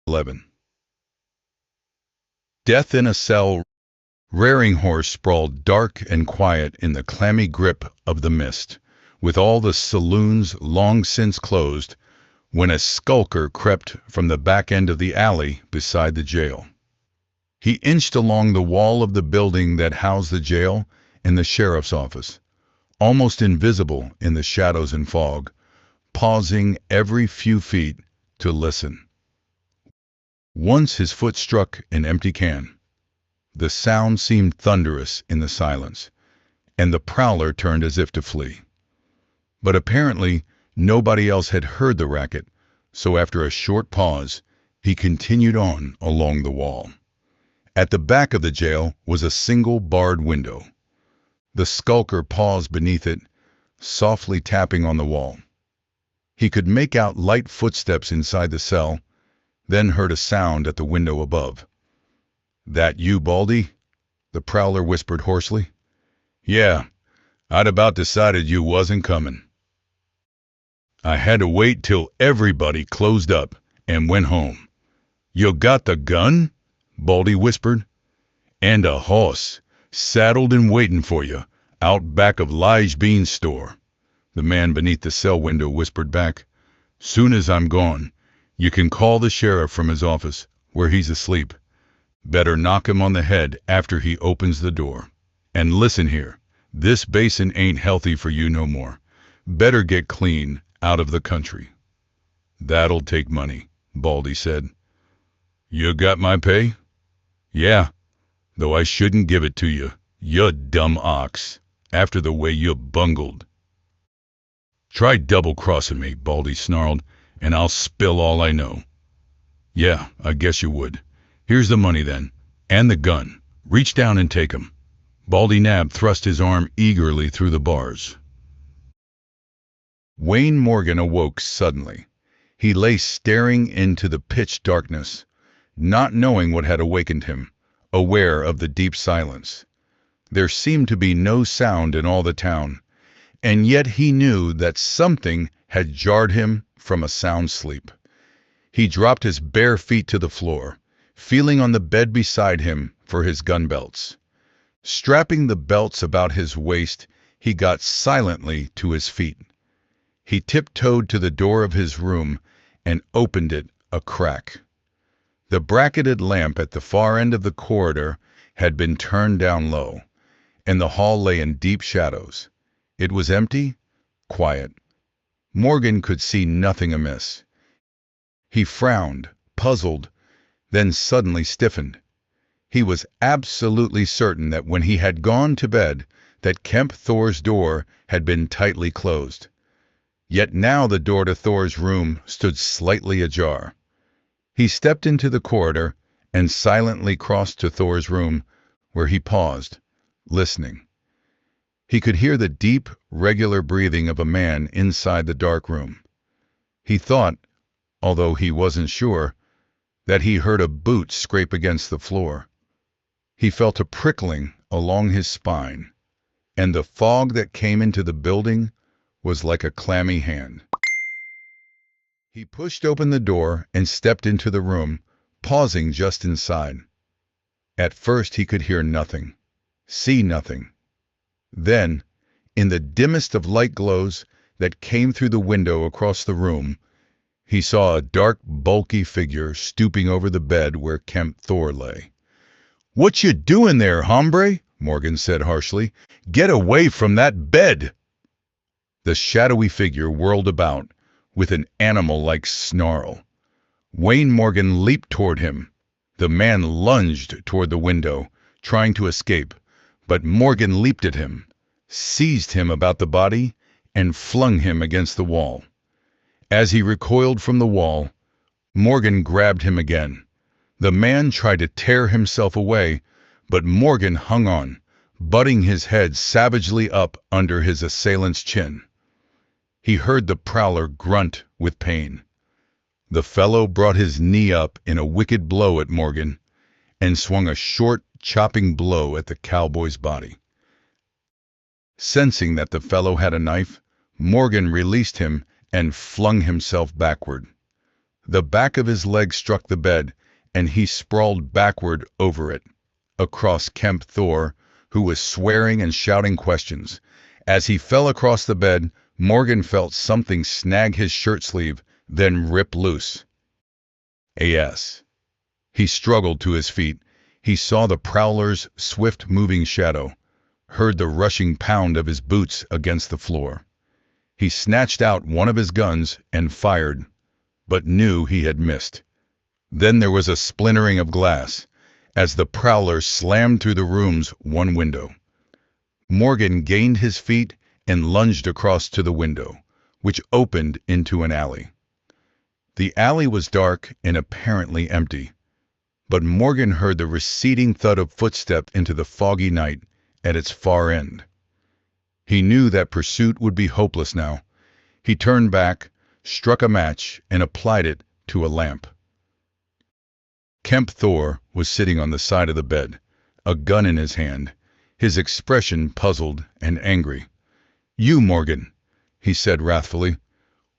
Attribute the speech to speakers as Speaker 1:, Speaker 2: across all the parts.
Speaker 1: 11. Death in a Cell. Raringhorse sprawled dark and quiet in the clammy grip of the mist, with all the saloons long since closed, when a skulker crept from the back end of the alley beside the jail. He inched along the wall of the building that housed the jail and the sheriff's office, almost invisible in the shadows and fog, pausing every few feet to listen. Once his foot struck an empty can. The sound seemed thunderous in the silence, and the prowler turned as if to flee. But apparently nobody else had heard the racket, so after a short pause, he continued on along the wall. At the back of the jail was a single barred window. The skulker paused beneath it, softly tapping on the wall. He could make out light footsteps inside the cell, then heard a sound at the window above. "That you, Baldy?" the prowler whispered hoarsely. "Yeah, I'd about decided you wasn't coming. I had to wait till everybody closed up and went home." "You got the gun?" Baldy whispered. "And a hoss, saddled and waiting for you, out back of Lige Bean's store," the man beneath the cell window whispered back. "Soon as I'm gone, you can call the sheriff from his office, where he's asleep. Better knock him on the head after he opens the door. And listen here, this basin ain't healthy for you no more. Better get clean out of the country." "That'll take money," Baldy said. "You got my pay?" "Yeah, though I shouldn't give it to you, you dumb ox, after the way you bungled." "Try double-crossing me," Baldy snarled, "and I'll spill all I know." "Yeah, I guess you would. Here's the money then, and the gun. Reach down and take 'em." Baldy Nab thrust his arm eagerly through the bars. Wayne Morgan awoke suddenly. He lay staring into the pitch darkness, not knowing what had awakened him, aware of the deep silence. There seemed to be no sound in all the town, and yet he knew that something had jarred him from a sound sleep. He dropped his bare feet to the floor, feeling on the bed beside him for his gun belts. Strapping the belts about his waist, he got silently to his feet. He tiptoed to the door of his room and opened it a crack. The bracketed lamp at the far end of the corridor had been turned down low, and the hall lay in deep shadows. It was empty, quiet. Morgan could see nothing amiss. He frowned, puzzled, then suddenly stiffened. He was absolutely certain that when he had gone to bed, that Kemp Thor's door had been tightly closed. Yet now the door to Thor's room stood slightly ajar. He stepped into the corridor and silently crossed to Thor's room, where he paused, listening. He could hear the deep, regular breathing of a man inside the dark room. He thought, although he wasn't sure, that he heard a boot scrape against the floor. He felt a prickling along his spine, and the fog that came into the building was like a clammy hand. He pushed open the door and stepped into the room, pausing just inside. At first he could hear nothing, see nothing. Then, in the dimmest of light glows that came through the window across the room, he saw a dark, bulky figure stooping over the bed where Kemp Thor lay. "What you doing there, hombre?" Morgan said harshly. "Get away from that bed!" The shadowy figure whirled about with an animal-like snarl. Wayne Morgan leaped toward him. The man lunged toward the window, trying to escape, but Morgan leaped at him, seized him about the body, and flung him against the wall. As he recoiled from the wall, Morgan grabbed him again. The man tried to tear himself away, but Morgan hung on, butting his head savagely up under his assailant's chin. He heard the prowler grunt with pain. The fellow brought his knee up in a wicked blow at Morgan and swung a short, chopping blow at the cowboy's body. Sensing that the fellow had a knife, Morgan released him and flung himself backward. The back of his leg struck the bed, and he sprawled backward over it, across Kemp Thor, who was swearing and shouting questions. As he fell across the bed, Morgan felt something snag his shirt sleeve, then rip loose. As he struggled to his feet, he saw the prowler's swift-moving shadow, heard the rushing pound of his boots against the floor. He snatched out one of his guns and fired, but knew he had missed. Then there was a splintering of glass, as the prowler slammed through the room's one window. Morgan gained his feet and lunged across to the window, which opened into an alley. The alley was dark and apparently empty, but Morgan heard the receding thud of footsteps into the foggy night at its far end. He knew that pursuit would be hopeless now. He turned back, struck a match, and applied it to a lamp. Kemp Thor was sitting on the side of the bed, a gun in his hand, his expression puzzled and angry. "You, Morgan," he said wrathfully.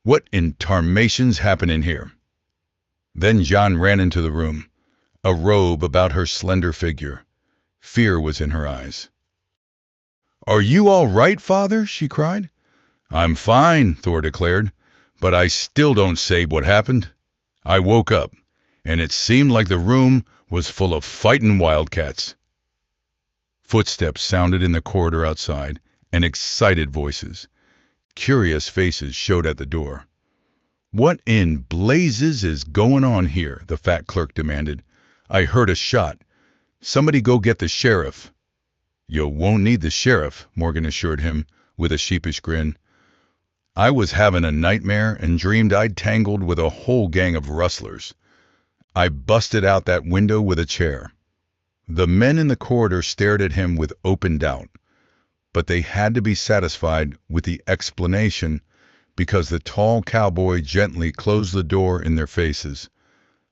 Speaker 1: "What in tarnation's happening here?" Then John ran into the room, a robe about her slender figure. Fear was in her eyes. "Are you all right, Father?" she cried. "I'm fine," Thor declared, "but I still don't say what happened. I woke up, and it seemed like the room was full of fightin' wildcats." Footsteps sounded in the corridor outside, and excited voices. Curious faces showed at the door. "What in blazes is going on here?" the fat clerk demanded. "I heard a shot. Somebody go get the sheriff." "You won't need the sheriff," Morgan assured him, with a sheepish grin. "I was having a nightmare and dreamed I'd tangled with a whole gang of rustlers. I busted out that window with a chair." The men in the corridor stared at him with open doubt, but they had to be satisfied with the explanation because the tall cowboy gently closed the door in their faces.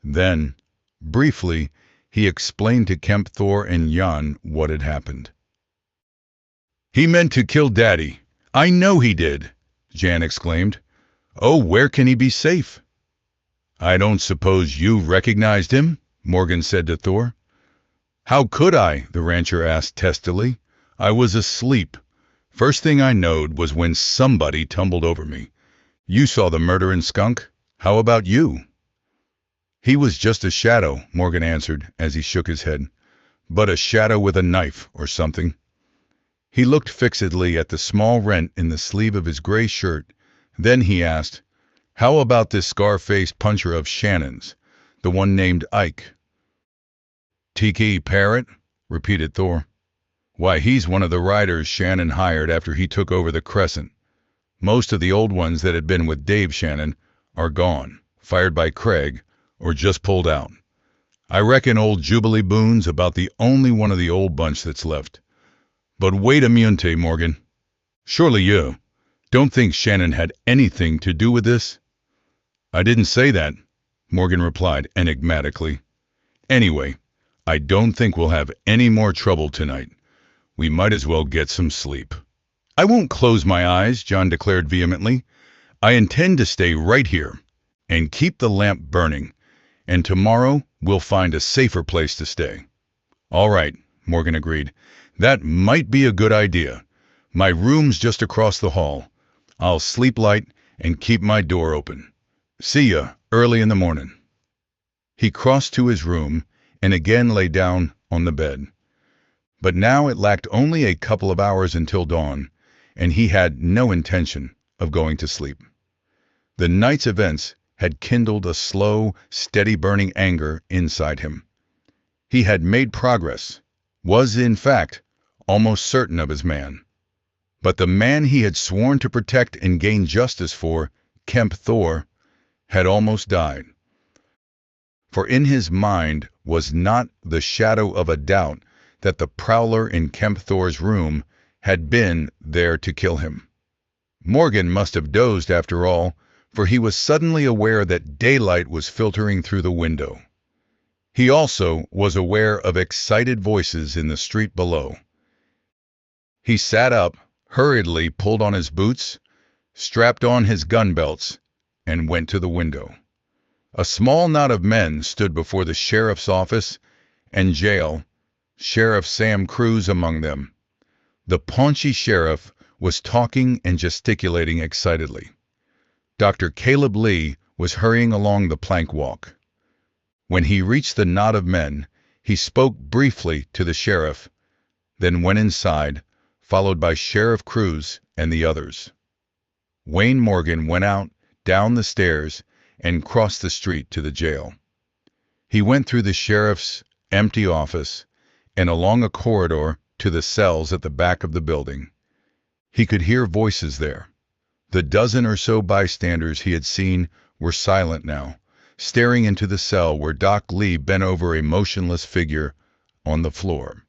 Speaker 1: Then, briefly, he explained to Kemp Thor and Jan what had happened. "He meant to kill Daddy. I know he did," Jan exclaimed. "Oh, where can he be safe?" "I don't suppose you recognized him?" Morgan said to Thor. "How could I?" the rancher asked testily. "I was asleep. First thing I knowed was when somebody tumbled over me. You saw the murderin' skunk. How about you?" "He was just a shadow," Morgan answered as he shook his head. "But a shadow with a knife or something." He looked fixedly at the small rent in the sleeve of his gray shirt. Then he asked, "How about this scar-faced puncher of Shannon's, the one named Ike?" "Tiki Parrot?" repeated Thor. "Why, he's one of the riders Shannon hired after he took over the Crescent. Most of the old ones that had been with Dave Shannon are gone, fired by Craig, or just pulled out. I reckon old Jubilee Boone's about the only one of the old bunch that's left. But wait a minute, Morgan. Surely you don't think Shannon had anything to do with this?" "I didn't say that," Morgan replied enigmatically. "Anyway, I don't think we'll have any more trouble tonight. We might as well get some sleep." "I won't close my eyes," John declared vehemently. "I intend to stay right here and keep the lamp burning, and tomorrow we'll find a safer place to stay." "All right," Morgan agreed. "That might be a good idea. My room's just across the hall. I'll sleep light and keep my door open. See ya early in the morning." He crossed to his room and again lay down on the bed. But now it lacked only a couple of hours until dawn, and he had no intention of going to sleep. The night's events had kindled a slow, steady burning anger inside him. He had made progress, was in fact almost certain of his man. But the man he had sworn to protect and gain justice for, Kemp Thor, had almost died. For in his mind was not the shadow of a doubt that the prowler in Kemp Thor's room had been there to kill him. Morgan must have dozed after all, for he was suddenly aware that daylight was filtering through the window. He also was aware of excited voices in the street below. He sat up, hurriedly pulled on his boots, strapped on his gun belts, and went to the window. A small knot of men stood before the sheriff's office and jail, Sheriff Sam Cruz among them. The paunchy sheriff was talking and gesticulating excitedly. Dr. Caleb Lee was hurrying along the plank walk. When he reached the knot of men, he spoke briefly to the sheriff, then went inside, followed by Sheriff Cruz and the others. Wayne Morgan went out, down the stairs, and crossed the street to the jail. He went through the sheriff's empty office and along a corridor to the cells at the back of the building. He could hear voices there. The dozen or so bystanders he had seen were silent now, staring into the cell where Doc Lee bent over a motionless figure on the floor.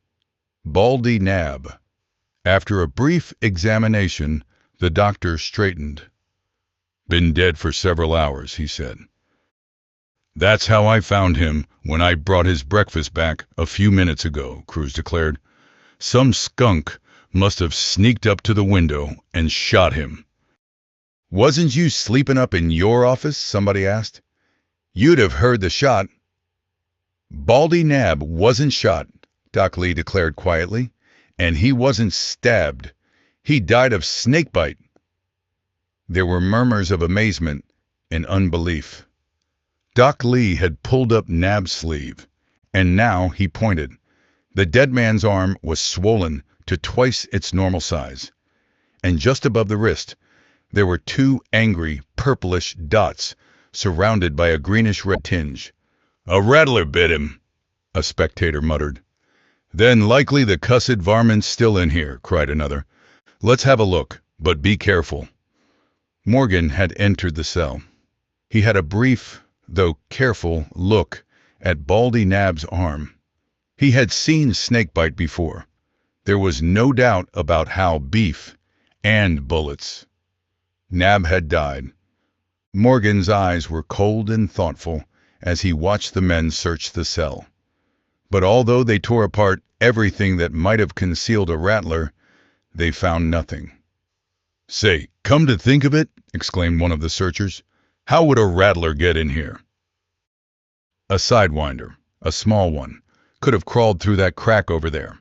Speaker 1: Baldy Nab. After a brief examination, the doctor straightened. "Been dead for several hours," he said. "That's how I found him when I brought his breakfast back a few minutes ago," Cruz declared. "Some skunk must have sneaked up to the window and shot him." "Wasn't you sleeping up in your office?" somebody asked. "You'd have heard the shot." "Baldy Nab wasn't shot," Doc Lee declared quietly, "and he wasn't stabbed. He died of snakebite." There were murmurs of amazement and unbelief. Doc Lee had pulled up Nab's sleeve, and now he pointed. The dead man's arm was swollen to twice its normal size, and just above the wrist, there were two angry, purplish dots surrounded by a greenish-red tinge. "A rattler bit him," a spectator muttered. "Then likely the cussed varmint's still in here," cried another. "Let's have a look, but be careful." Morgan had entered the cell. He had a brief, though careful, look at Baldy Nab's arm. He had seen snakebite before. There was no doubt about how beef and bullets. Nab had died. Morgan's eyes were cold and thoughtful as he watched the men search the cell. But although they tore apart everything that might have concealed a rattler, they found nothing. "Say, come to think of it," exclaimed one of the searchers, "how would a rattler get in here?" "A sidewinder, a small one, could have crawled through that crack over there,"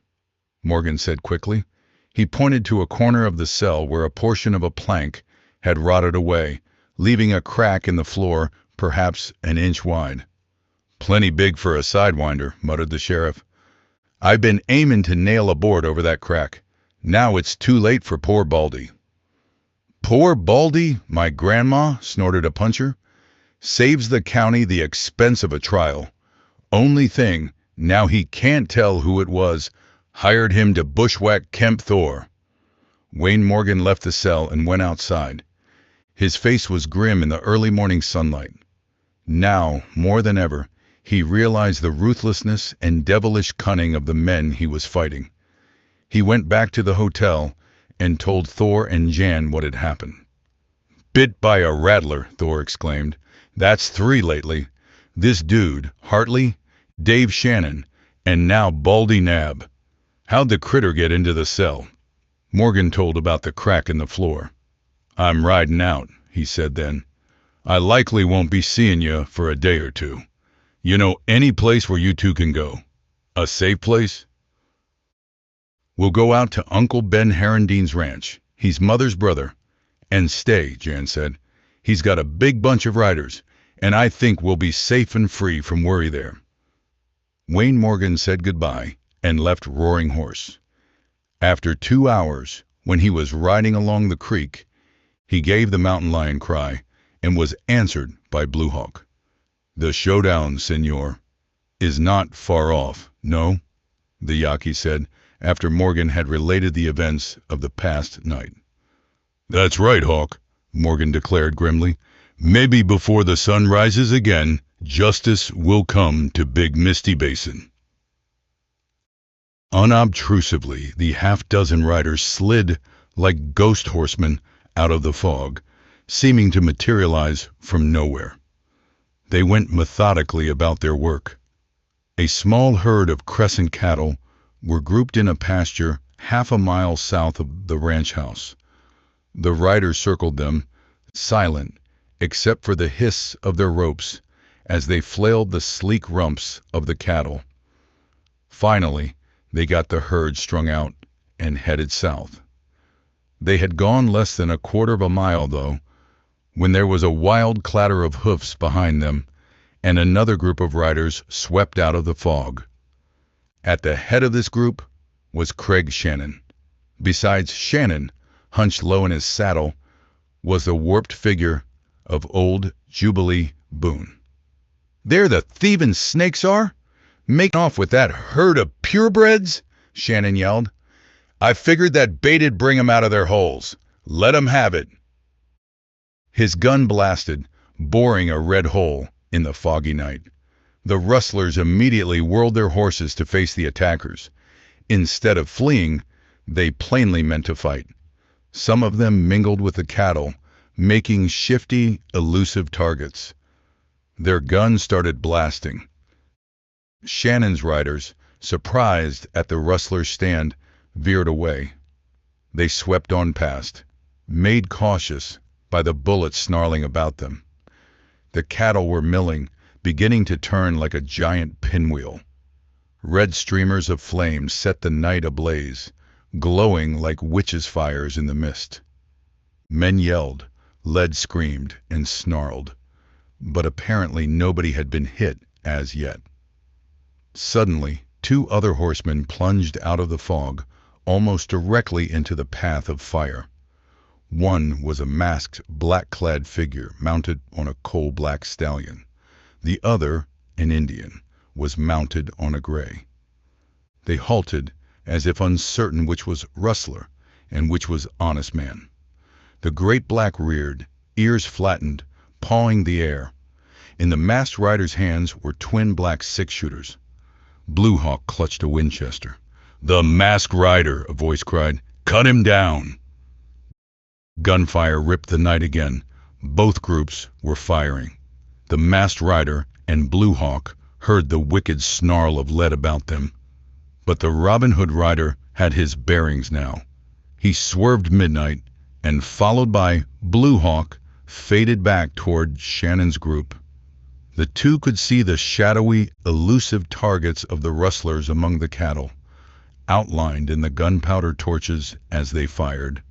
Speaker 1: Morgan said quickly. He pointed to a corner of the cell where a portion of a plank had rotted away, leaving a crack in the floor perhaps an inch wide. "Plenty big for a sidewinder," muttered the sheriff. "I've been aiming to nail a board over that crack. Now it's too late for poor Baldy." "Poor Baldy, my grandma," snorted a puncher. "Saves the county the expense of a trial. Only thing, now he can't tell who it was. Hired him to bushwhack Kemp Thor." Wayne Morgan left the cell and went outside. His face was grim in the early morning sunlight. Now, more than ever, he realized the ruthlessness and devilish cunning of the men he was fighting. He went back to the hotel and told Thor and Jan what had happened. "Bit by a rattler," Thor exclaimed. "That's 3 lately. This dude, Hartley, Dave Shannon, and now Baldy Nab. How'd the critter get into the cell?" Morgan told about the crack in the floor. "I'm riding out," he said then. "I likely won't be seeing you for a day or two. You know any place where you two can go? A safe place?" "We'll go out to Uncle Ben Herrendine's ranch. He's Mother's brother. And stay," Jan said. "He's got a big bunch of riders, and I think we'll be safe and free from worry there." Wayne Morgan said goodbye and left Roaring Horse. After 2 hours, when he was riding along the creek, he gave the mountain lion cry and was answered by Blue Hawk. "The showdown, senor, is not far off, no?" the Yaqui said after Morgan had related the events of the past night. "That's right, Hawk," Morgan declared grimly. "Maybe before the sun rises again, justice will come to Big Misty Basin." Unobtrusively, the half-dozen riders slid like ghost horsemen out of the fog, seeming to materialize from nowhere. They went methodically about their work. A small herd of crescent cattle were grouped in a pasture half a mile south of the ranch house. The riders circled them, silent except for the hiss of their ropes as they flailed the sleek rumps of the cattle. Finally, they got the herd strung out and headed south. They had gone less than a quarter of a mile, though, when there was a wild clatter of hoofs behind them, and another group of riders swept out of the fog. At the head of this group was Craig Shannon. Besides Shannon, hunched low in his saddle, was the warped figure of old Jubilee Boone. "There the thieving snakes are, making off with that herd of purebreds," Shannon yelled. "I figured that bait'd bring 'em out of their holes. Let 'em have it." His gun blasted, boring a red hole in the foggy night. The rustlers immediately whirled their horses to face the attackers. Instead of fleeing, they plainly meant to fight. Some of them mingled with the cattle, making shifty, elusive targets. Their guns started blasting. Shannon's riders, surprised at the rustlers' stand, veered away. They swept on past, made cautious by the bullets snarling about them. The cattle were milling, beginning to turn like a giant pinwheel. Red streamers of flame set the night ablaze, glowing like witches' fires in the mist. Men yelled, lead screamed, and snarled, but apparently nobody had been hit as yet. Suddenly, two other horsemen plunged out of the fog, almost directly into the path of fire. One was a masked, black-clad figure mounted on a coal-black stallion. The other, an Indian, was mounted on a gray. They halted, as if uncertain which was rustler and which was honest man. The great black reared, ears flattened, pawing the air. In the masked rider's hands were twin black six-shooters. Blue Hawk clutched a Winchester. "The masked rider," a voice cried. "Cut him down!" Gunfire ripped the night again. Both groups were firing. The masked rider and Blue Hawk heard the wicked snarl of lead about them. But the Robin Hood rider had his bearings now. He swerved midnight, and followed by Blue Hawk, faded back toward Shannon's group. The two could see the shadowy, elusive targets of the rustlers among the cattle, outlined in the gunpowder torches as they fired.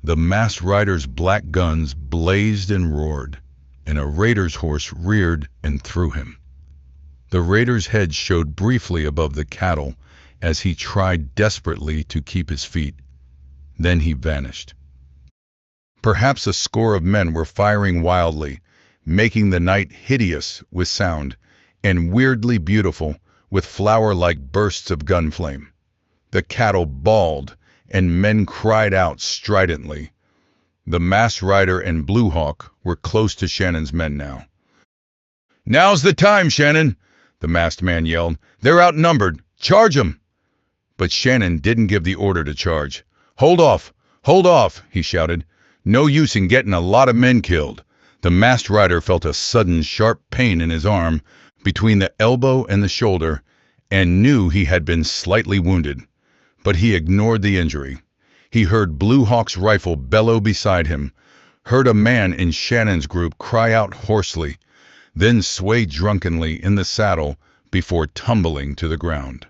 Speaker 1: The masked rider's black guns blazed and roared, and a raider's horse reared and threw him. The raider's head showed briefly above the cattle as he tried desperately to keep his feet. Then he vanished. Perhaps a score of men were firing wildly, making the night hideous with sound and weirdly beautiful with flower-like bursts of gun flame. The cattle bawled, and men cried out stridently. The masked rider and Blue Hawk were close to Shannon's men now. "Now's the time, Shannon!" the masked man yelled. "They're outnumbered. Charge 'em!" But Shannon didn't give the order to charge. "Hold off! Hold off!" he shouted. "No use in getting a lot of men killed." The masked rider felt a sudden sharp pain in his arm between the elbow and the shoulder, and knew he had been slightly wounded. But he ignored the injury. He heard Blue Hawk's rifle bellow beside him, heard a man in Shannon's group cry out hoarsely, then sway drunkenly in the saddle before tumbling to the ground.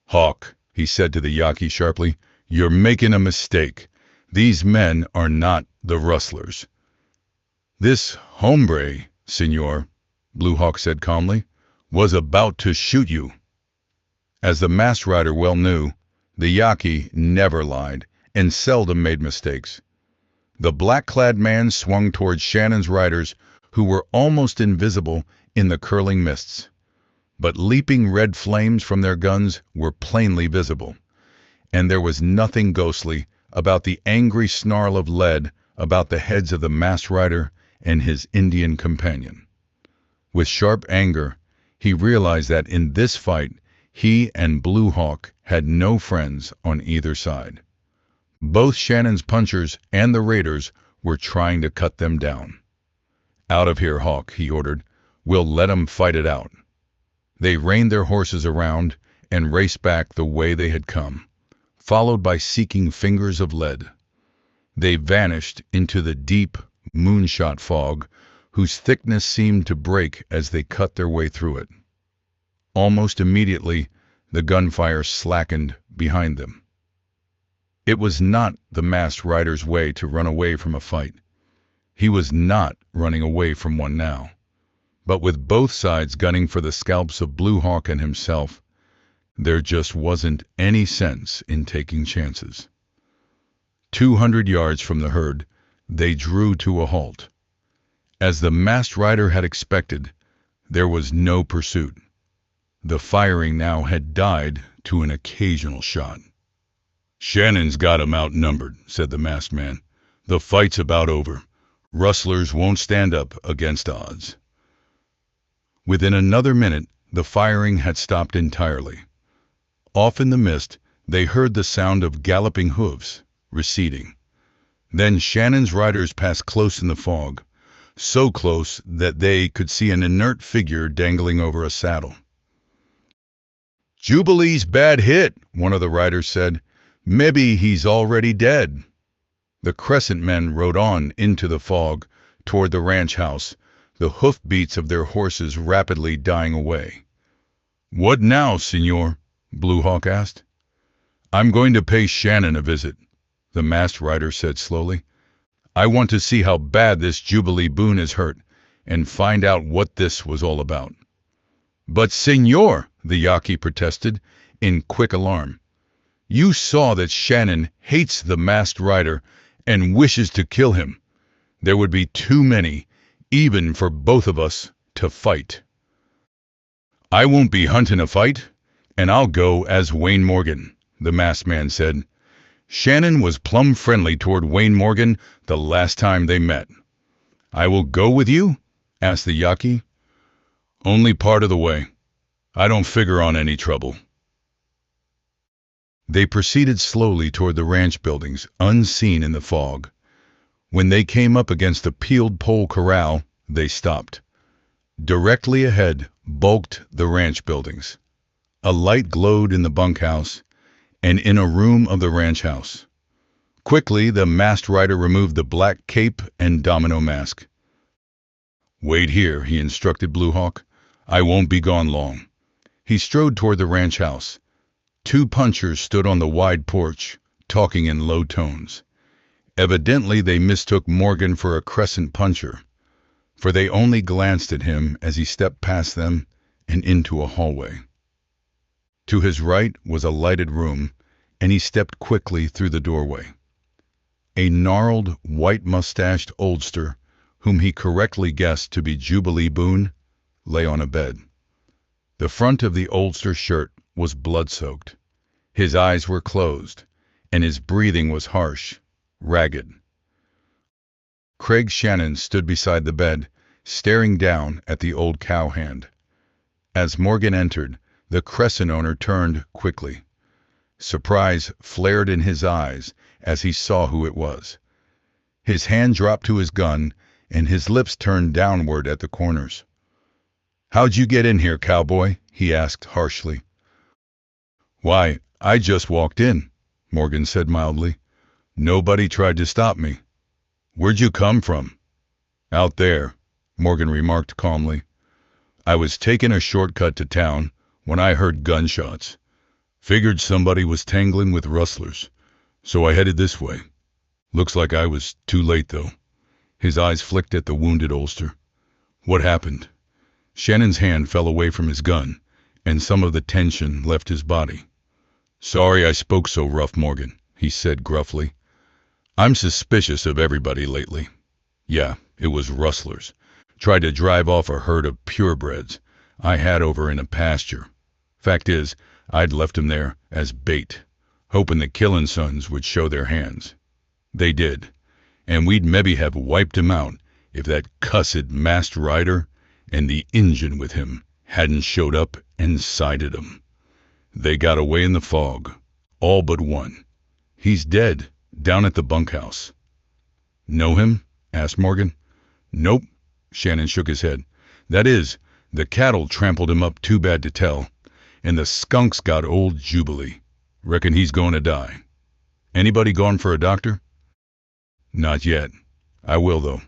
Speaker 1: "Hawk," he said to the Yaqui sharply, "you're making a mistake. These men are not the rustlers." "This hombre, senor," Blue Hawk said calmly, "was about to shoot you." As the masked rider well knew, the Yaqui never lied and seldom made mistakes. The black-clad man swung toward Shannon's riders, who were almost invisible in the curling mists. But leaping red flames from their guns were plainly visible, and there was nothing ghostly about the angry snarl of lead about the heads of the masked rider and his Indian companion. With sharp anger, he realized that in this fight, he and Blue Hawk had no friends on either side. Both Shannon's punchers and the raiders were trying to cut them down. "Out of here, Hawk," he ordered. "We'll let 'em fight it out." They reined their horses around and raced back the way they had come, followed by seeking fingers of lead. They vanished into the deep, moonshot fog, whose thickness seemed to break as they cut their way through it. Almost immediately, the gunfire slackened behind them. It was not the masked rider's way to run away from a fight. He was not running away from one now. But with both sides gunning for the scalps of Blue Hawk and himself, there just wasn't any sense in taking chances. 200 yards from the herd, they drew to a halt. As the masked rider had expected, there was no pursuit. The firing now had died to an occasional shot. "Shannon's got 'em outnumbered," said the masked man. "The fight's about over. Rustlers won't stand up against odds." Within another minute, the firing had stopped entirely. Off in the mist, they heard the sound of galloping hooves, receding. Then Shannon's riders passed close in the fog, so close that they could see an inert figure dangling over a saddle. "Jubilee's bad hit," one of the riders said. "Maybe he's already dead." The Crescent men rode on into the fog toward the ranch house, the hoofbeats of their horses rapidly dying away. "What now, Senor?" Blue Hawk asked. "I'm going to pay Shannon a visit," the masked rider said slowly. "I want to see how bad this Jubilee Boone is hurt and find out what this was all about." "But, Senor," the Yaqui protested in quick alarm, "you saw that Shannon hates the masked rider and wishes to kill him. There would be too many, even for both of us, to fight." "I won't be hunting a fight, and I'll go as Wayne Morgan," the masked man said. "Shannon was plumb friendly toward Wayne Morgan the last time they met." "I will go with you?" asked the Yaqui. "Only part of the way. I don't figure on any trouble." They proceeded slowly toward the ranch buildings, unseen in the fog. When they came up against a peeled pole corral, they stopped. Directly ahead bulked the ranch buildings. A light glowed in the bunkhouse and in a room of the ranch house. Quickly, the masked rider removed the black cape and domino mask. "Wait here," he instructed Blue Hawk. "I won't be gone long." He strode toward the ranch house. Two punchers stood on the wide porch, talking in low tones. Evidently they mistook Morgan for a Crescent puncher, for they only glanced at him as he stepped past them and into a hallway. To his right was a lighted room, and he stepped quickly through the doorway. A gnarled, white-mustached oldster, whom he correctly guessed to be Jubilee Boone, lay on a bed. The front of the oldster's shirt was blood-soaked. His eyes were closed, and his breathing was harsh, ragged. Craig Shannon stood beside the bed, staring down at the old cowhand. As Morgan entered, the Crescent owner turned quickly. Surprise flared in his eyes as he saw who it was. His hand dropped to his gun, and his lips turned downward at the corners. "How'd you get in here, cowboy?" he asked harshly. "Why, I just walked in," Morgan said mildly. "Nobody tried to stop me." "Where'd you come from?" "Out there," Morgan remarked calmly. "I was taking a shortcut to town when I heard gunshots. Figured somebody was tangling with rustlers, so I headed this way. Looks like I was too late, though." His eyes flicked at the wounded oldster. "What happened?" Shannon's hand fell away from his gun, and some of the tension left his body. "Sorry I spoke so rough, Morgan," he said gruffly. "I'm suspicious of everybody lately. Yeah, it was rustlers. Tried to drive off a herd of purebreds I had over in a pasture. Fact is, I'd left 'em there as bait, hoping the killin' sons would show their hands. They did, and we'd mebbe have wiped 'em out if that cussed masked rider and the Injun with him hadn't showed up and sighted 'em. They got away in the fog, all but one. He's dead, down at the bunkhouse." "Know him?" asked Morgan. "Nope," Shannon shook his head. "That is, the cattle trampled him up too bad to tell, and the skunks got old Jubilee. Reckon he's going to die. Anybody gone for a doctor?" "Not yet. I will, though."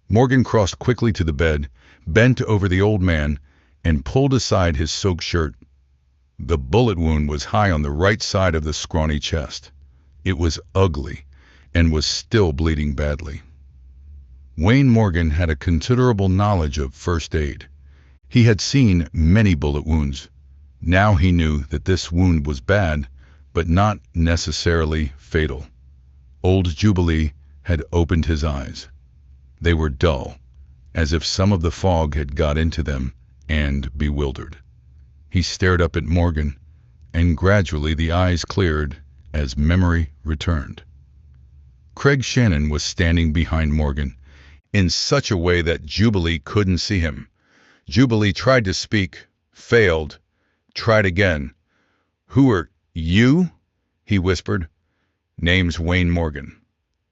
Speaker 1: Morgan crossed quickly to the bed, bent over the old man, and pulled aside his soaked shirt. The bullet wound was high on the right side of the scrawny chest. It was ugly, and was still bleeding badly. Wayne Morgan had a considerable knowledge of first aid. He had seen many bullet wounds. Now he knew that this wound was bad, but not necessarily fatal. Old Jubilee had opened his eyes. They were dull, as if some of the fog had got into them, and bewildered. He stared up at Morgan, and gradually the eyes cleared as memory returned. Craig Shannon was standing behind Morgan, in such a way that Jubilee couldn't see him. Jubilee tried to speak, failed, tried again. "Who are you?" he whispered. "Name's Wayne Morgan.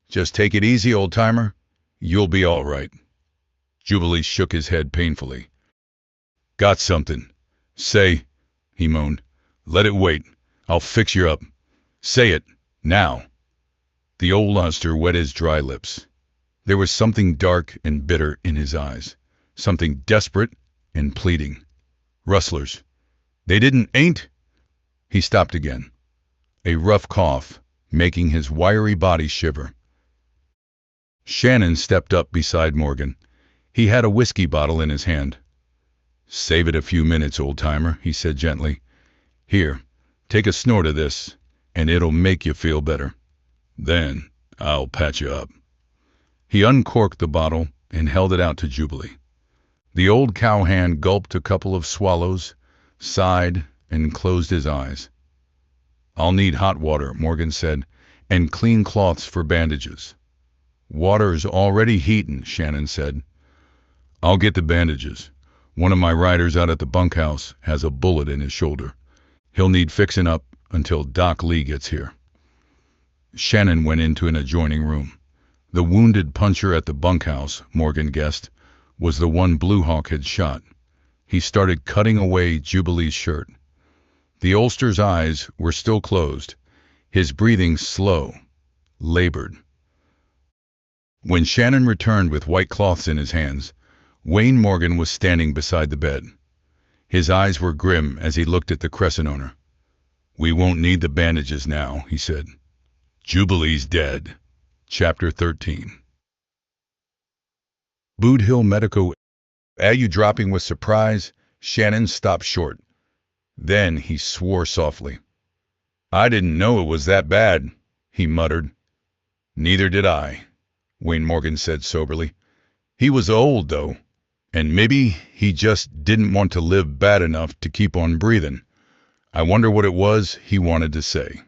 Speaker 1: Just take it easy, old-timer. You'll be all right." Jubilee shook his head painfully. "Got something. Say," he moaned. "Let it wait. I'll fix you up. Say it, now." The old monster wet his dry lips. There was something dark and bitter in his eyes, something desperate and pleading. "Rustlers. They ain't?" He stopped again, a rough cough making his wiry body shiver. Shannon stepped up beside Morgan. He had a whiskey bottle in his hand. "Save it a few minutes, old-timer," he said gently. "Here, take a snort of this, and it'll make you feel better. Then I'll patch you up." He uncorked the bottle and held it out to Jubilee. The old cowhand gulped a couple of swallows, sighed, and closed his eyes. "I'll need hot water," Morgan said, "and clean cloths for bandages." "Water's already heatin'," Shannon said. "I'll get the bandages. One of my riders out at the bunkhouse has a bullet in his shoulder. He'll need fixin' up until Doc Lee gets here." Shannon went into an adjoining room. The wounded puncher at the bunkhouse, Morgan guessed, was the one Blue Hawk had shot. He started cutting away Jubilee's shirt. The oldster's eyes were still closed, his breathing slow, labored. When Shannon returned with white cloths in his hands, Wayne Morgan was standing beside the bed. His eyes were grim as he looked at the crescent owner. "We won't need the bandages now," he said. "Jubilee's dead." Chapter 13. Boot Hill Medico. Are you dropping with surprise? Shannon stopped short. Then he swore softly. "I didn't know it was that bad," he muttered. "Neither did I," Wayne Morgan said soberly. "He was old, though, and maybe he just didn't want to live bad enough to keep on breathing. I wonder what it was he wanted to say."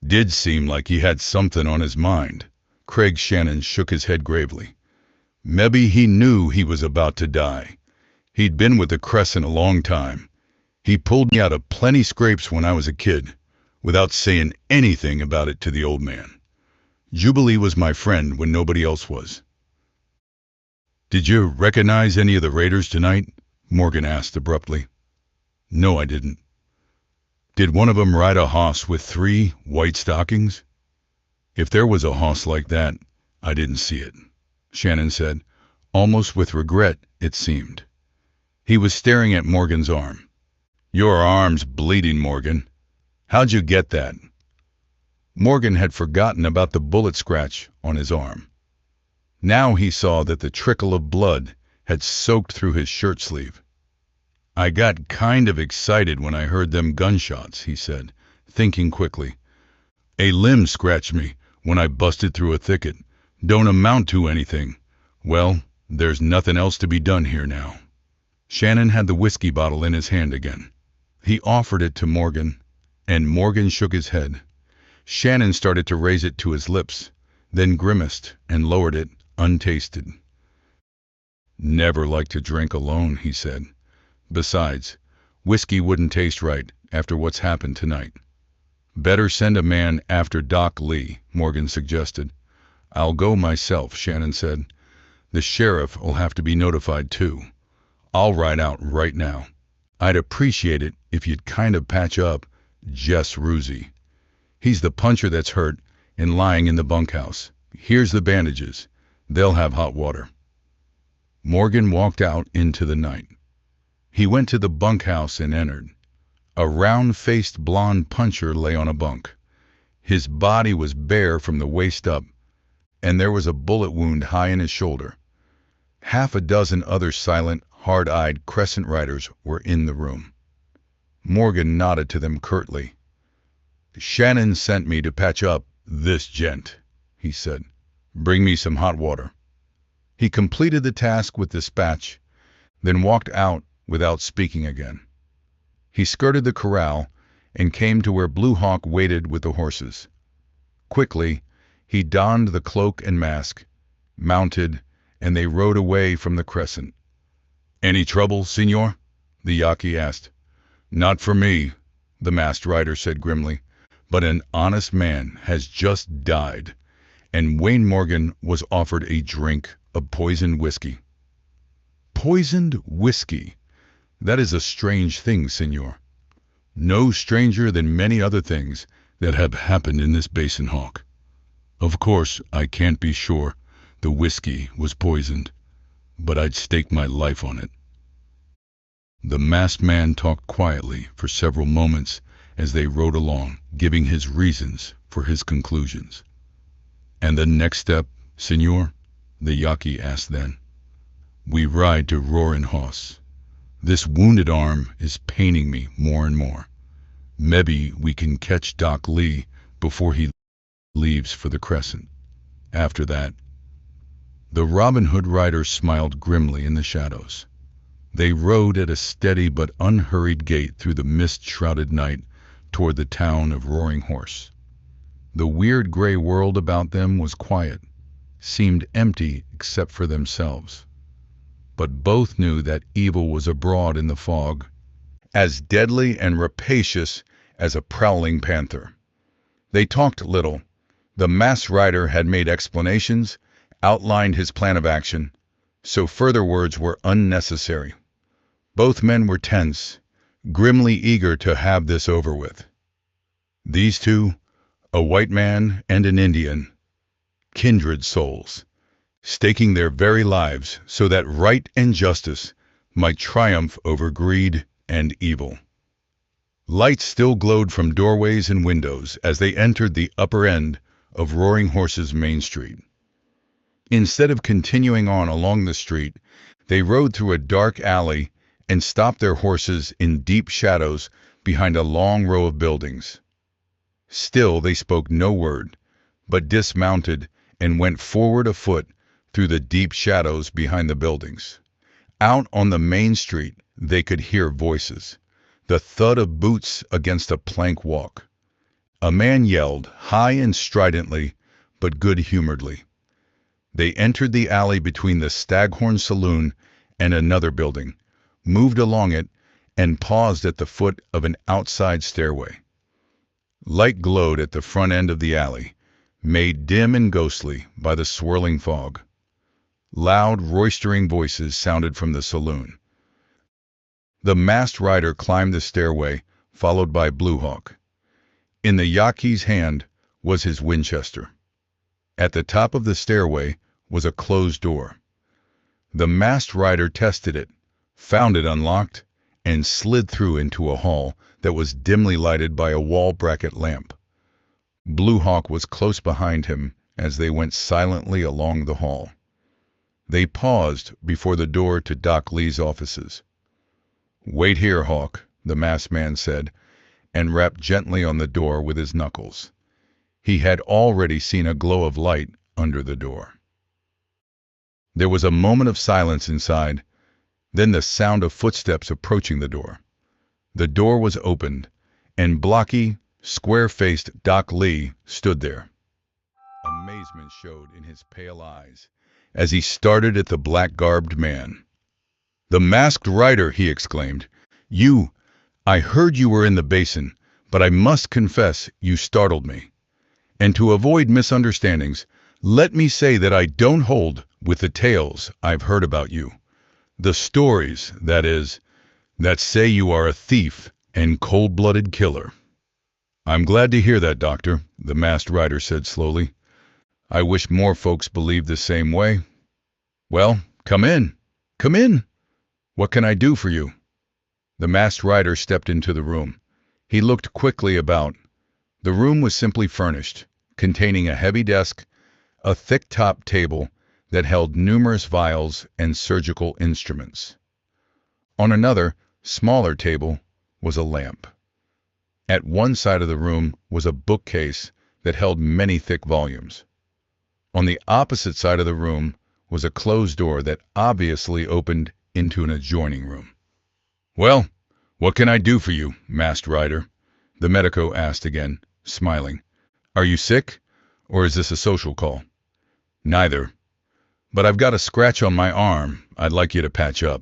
Speaker 1: "Did seem like he had something on his mind." Craig Shannon shook his head gravely. "Maybe he knew he was about to die. He'd been with the Crescent a long time. He pulled me out of plenty scrapes when I was a kid, without saying anything about it to the old man. Jubilee was my friend when nobody else was." "Did you recognize any of the raiders tonight?" Morgan asked abruptly. "No, I didn't." "Did one of them ride a hoss with 3 white stockings?" "If there was a hoss like that, I didn't see it," Shannon said, almost with regret, it seemed. He was staring at Morgan's arm. "Your arm's bleeding, Morgan. How'd you get that?" Morgan had forgotten about the bullet scratch on his arm. Now he saw that the trickle of blood had soaked through his shirt sleeve. "I got kind of excited when I heard them gunshots," he said, thinking quickly. "A limb scratched me when I busted through a thicket. Don't amount to anything. Well, there's nothing else to be done here now." Shannon had the whiskey bottle in his hand again. He offered it to Morgan, and Morgan shook his head. Shannon started to raise it to his lips, then grimaced and lowered it, untasted. "Never like to drink alone," he said. "Besides, whiskey wouldn't taste right after what's happened tonight." "Better send a man after Doc Lee," Morgan suggested. "I'll go myself," Shannon said. "The sheriff will have to be notified too. I'll ride out right now. I'd appreciate it if you'd kind of patch up Jess Ruzzi. He's the puncher that's hurt and lying in the bunkhouse. Here's the bandages. They'll have hot water." Morgan walked out into the night. He went to the bunkhouse and entered. A round-faced blonde puncher lay on a bunk. His body was bare from the waist up, and there was a bullet wound high in his shoulder. Half a dozen other silent, hard-eyed Crescent Riders were in the room. Morgan nodded to them curtly. "Shannon sent me to patch up this gent," he said. "Bring me some hot water." He completed the task with dispatch, then walked out without speaking again. He skirted the corral and came to where Blue Hawk waited with the horses. Quickly, he donned the cloak and mask, mounted, and they rode away from the Crescent. "Any trouble, Senor?" the Yaqui asked. "Not for me," the masked rider said grimly, "but an honest man has just died, and Wayne Morgan was offered a drink of poisoned whiskey." "Poisoned whiskey? That is a strange thing, Senor." "No stranger than many other things that have happened in this basin, Hawk. Of course, I can't be sure the whiskey was poisoned, but I'd stake my life on it." The masked man talked quietly for several moments as they rode along, giving his reasons for his conclusions. "And the next step, Senor?" the Yaqui asked then. "We ride to Roaring Hoss. This wounded arm is paining me more and more. Maybe we can catch Doc Lee before he leaves for the Crescent. After that—" The Robin Hood rider smiled grimly in the shadows. They rode at a steady but unhurried gait through the mist-shrouded night toward the town of Roaring Horse. The weird gray world about them was quiet, seemed empty except for themselves. But both knew that evil was abroad in the fog, as deadly and rapacious as a prowling panther. They talked little. The masked rider had made explanations, outlined his plan of action, so further words were unnecessary. Both men were tense, grimly eager to have this over with. These two, a white man and an Indian, kindred souls, staking their very lives so that right and justice might triumph over greed and evil. Lights still glowed from doorways and windows as they entered the upper end of Roaring Horse's main street. Instead of continuing on along the street, they rode through a dark alley and stopped their horses in deep shadows behind a long row of buildings. Still they spoke no word, but dismounted and went forward afoot through the deep shadows behind the buildings. Out on the main street they could hear voices, the thud of boots against a plank walk. A man yelled, high and stridently, but good-humoredly. They entered the alley between the Staghorn Saloon and another building, moved along it, and paused at the foot of an outside stairway. Light glowed at the front end of the alley, made dim and ghostly by the swirling fog. Loud, roistering voices sounded from the saloon. The masked rider climbed the stairway, followed by Blue Hawk. In the Yaqui's hand was his Winchester. At the top of the stairway was a closed door. The masked rider tested it, found it unlocked, and slid through into a hall that was dimly lighted by a wall bracket lamp. Blue Hawk was close behind him as they went silently along the hall. They paused before the door to Doc Lee's offices. "Wait here, Hawk," the masked man said, and rapped gently on the door with his knuckles. He had already seen a glow of light under the door. There was a moment of silence inside, then the sound of footsteps approaching the door. The door was opened, and blocky, square-faced Doc Lee stood there. Amazement showed in his pale eyes as he started at the black-garbed man. "The masked rider!" he exclaimed. I heard you were in the basin, but I must confess you startled me. And to avoid misunderstandings, let me say that I don't hold with the tales I've heard about you. The stories, that is, that say you are a thief and cold-blooded killer." "I'm glad to hear that, Doctor," the masked rider said slowly. I wish more folks believed the same way. Well, come in. Come in. What can I do for you? The masked rider stepped into the room. He looked quickly about. The room was simply furnished, containing a heavy desk, a thick-topped table that held numerous vials and surgical instruments. On another, smaller table was a lamp. At one side of the room was a bookcase that held many thick volumes. On the opposite side of the room was a closed door that obviously opened into an adjoining room. "Well, what can I do for you, masked rider?" the medico asked again, smiling. "Are you sick, or is this a social call?" "Neither. But I've got a scratch on my arm I'd like you to patch up."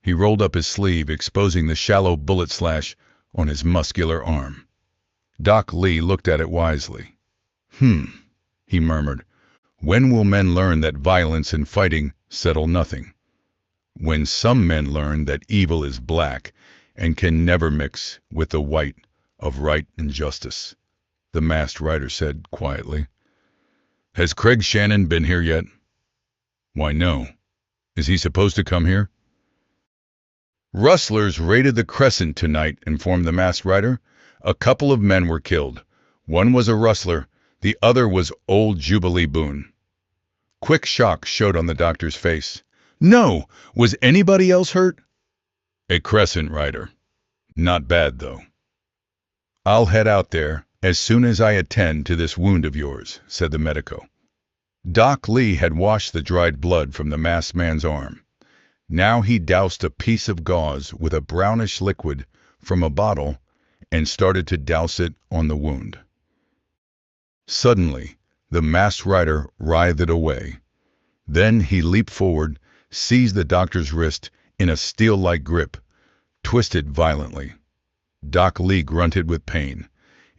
Speaker 1: He rolled up his sleeve, exposing the shallow bullet slash on his muscular arm. Doc Lee looked at it wisely. He murmured. "When will men learn that violence and fighting settle nothing? When some men learn that evil is black and can never mix with the white of right and justice," the masked rider said quietly. "Has Craig Shannon been here yet?" "Why, no. Is he supposed to come here?" "Rustlers raided the Crescent tonight," informed the masked rider. "A couple of men were killed. One was a rustler, the other was old Jubilee Boone." Quick shock showed on the doctor's face. "No! Was anybody else hurt?" "A Crescent rider. Not bad, though." "I'll head out there as soon as I attend to this wound of yours," said the medico. Doc Lee had washed the dried blood from the masked man's arm. Now he doused a piece of gauze with a brownish liquid from a bottle and started to douse it on the wound. Suddenly, the masked rider writhed away. Then he leaped forward, seized the doctor's wrist in a steel-like grip, twisted violently. Doc Lee grunted with pain,